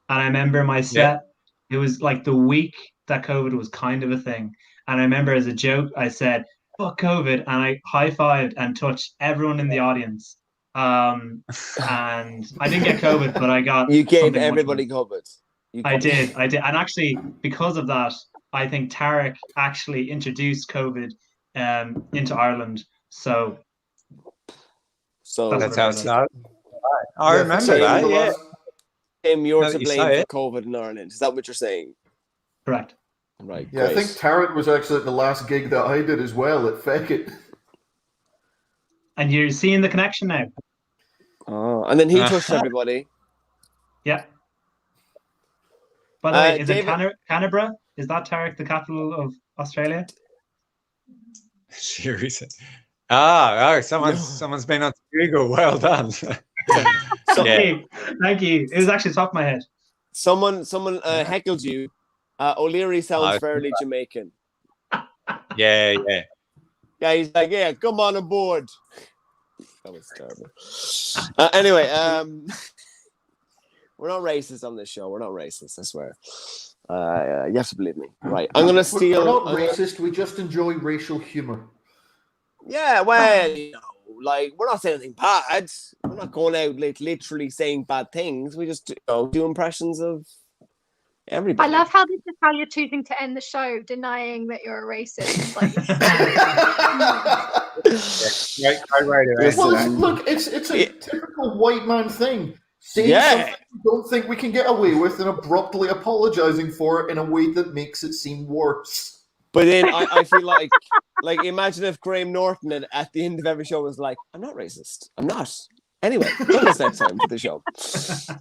[SPEAKER 4] And I remember my set, It was like the week that COVID was kind of a thing. And I remember as a joke, I said, "Fuck COVID," and I high-fived and touched everyone in the audience. And I didn't get COVID, but I got...
[SPEAKER 1] You gave everybody COVID.
[SPEAKER 4] I did. And actually, because of that, I think Tarik actually introduced COVID into Ireland. So
[SPEAKER 2] that's how it started. I remember that, yeah.
[SPEAKER 1] You're to blame for COVID in Ireland. Is that what you're saying?
[SPEAKER 4] Correct.
[SPEAKER 1] Right.
[SPEAKER 3] Yeah, great. I think Tarik was actually at the last gig that I did as well at Feck It.
[SPEAKER 4] And you're seeing the connection now.
[SPEAKER 1] Oh, and then he touched everybody.
[SPEAKER 4] Yeah. By the way, is David... it Canberra? Is that Tarik the capital of Australia?
[SPEAKER 2] Seriously. Someone's been on Google. Well done.
[SPEAKER 4] Thank you. It was actually top of my head.
[SPEAKER 1] Someone heckled you. O'Leary sounds fairly Jamaican.
[SPEAKER 2] Yeah.
[SPEAKER 1] Yeah, he's like, yeah, come on aboard. That was terrible. Anyway, we're not racist on this show. We're not racist, I swear. You have to believe me. Right. I'm going to steal...
[SPEAKER 3] We're not racist. We just enjoy racial humor.
[SPEAKER 1] Yeah, well, like, we're not saying anything bad. We're not going out literally saying bad things. We just do impressions of everybody.
[SPEAKER 5] I love how this is how you're choosing to end the show, denying that you're a racist. Like...
[SPEAKER 3] Well, look, it's a typical white man thing. Saying something we don't think we can get away with and abruptly apologizing for it in a way that makes it seem worse.
[SPEAKER 1] But then I feel like imagine if Graham Norton at the end of every show was like, "I'm not racist. I'm not. Anyway, join us next time for the show.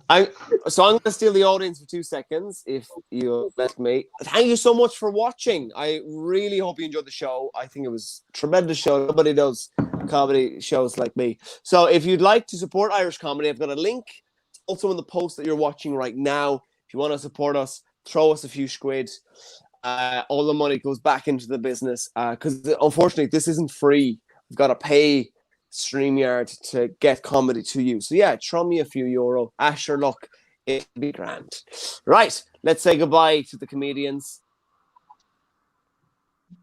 [SPEAKER 1] I'm going to steal the audience for 2 seconds, if you'll let me. Thank you so much for watching. I really hope you enjoyed the show. I think it was a tremendous show. Nobody does comedy shows like me. So if you'd like to support Irish comedy, I've got a link. It's also in the post that you're watching right now. If you want to support us, throw us a few squid. All the money goes back into the business because unfortunately this isn't free. We've got to pay StreamYard to get comedy to you. So yeah, throw me a few euro. Asher, look, it'd be grand. Right, let's say goodbye to the comedians.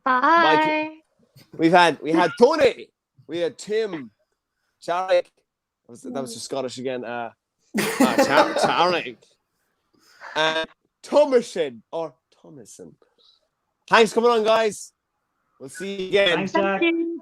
[SPEAKER 5] Bye.
[SPEAKER 1] We had Tony, we had Tim, Tarik. That was just Scottish again. Tarik, and Thomasin. Thanks for coming on, guys. We'll see you again.
[SPEAKER 4] Thanks, Jack.
[SPEAKER 5] Thank you.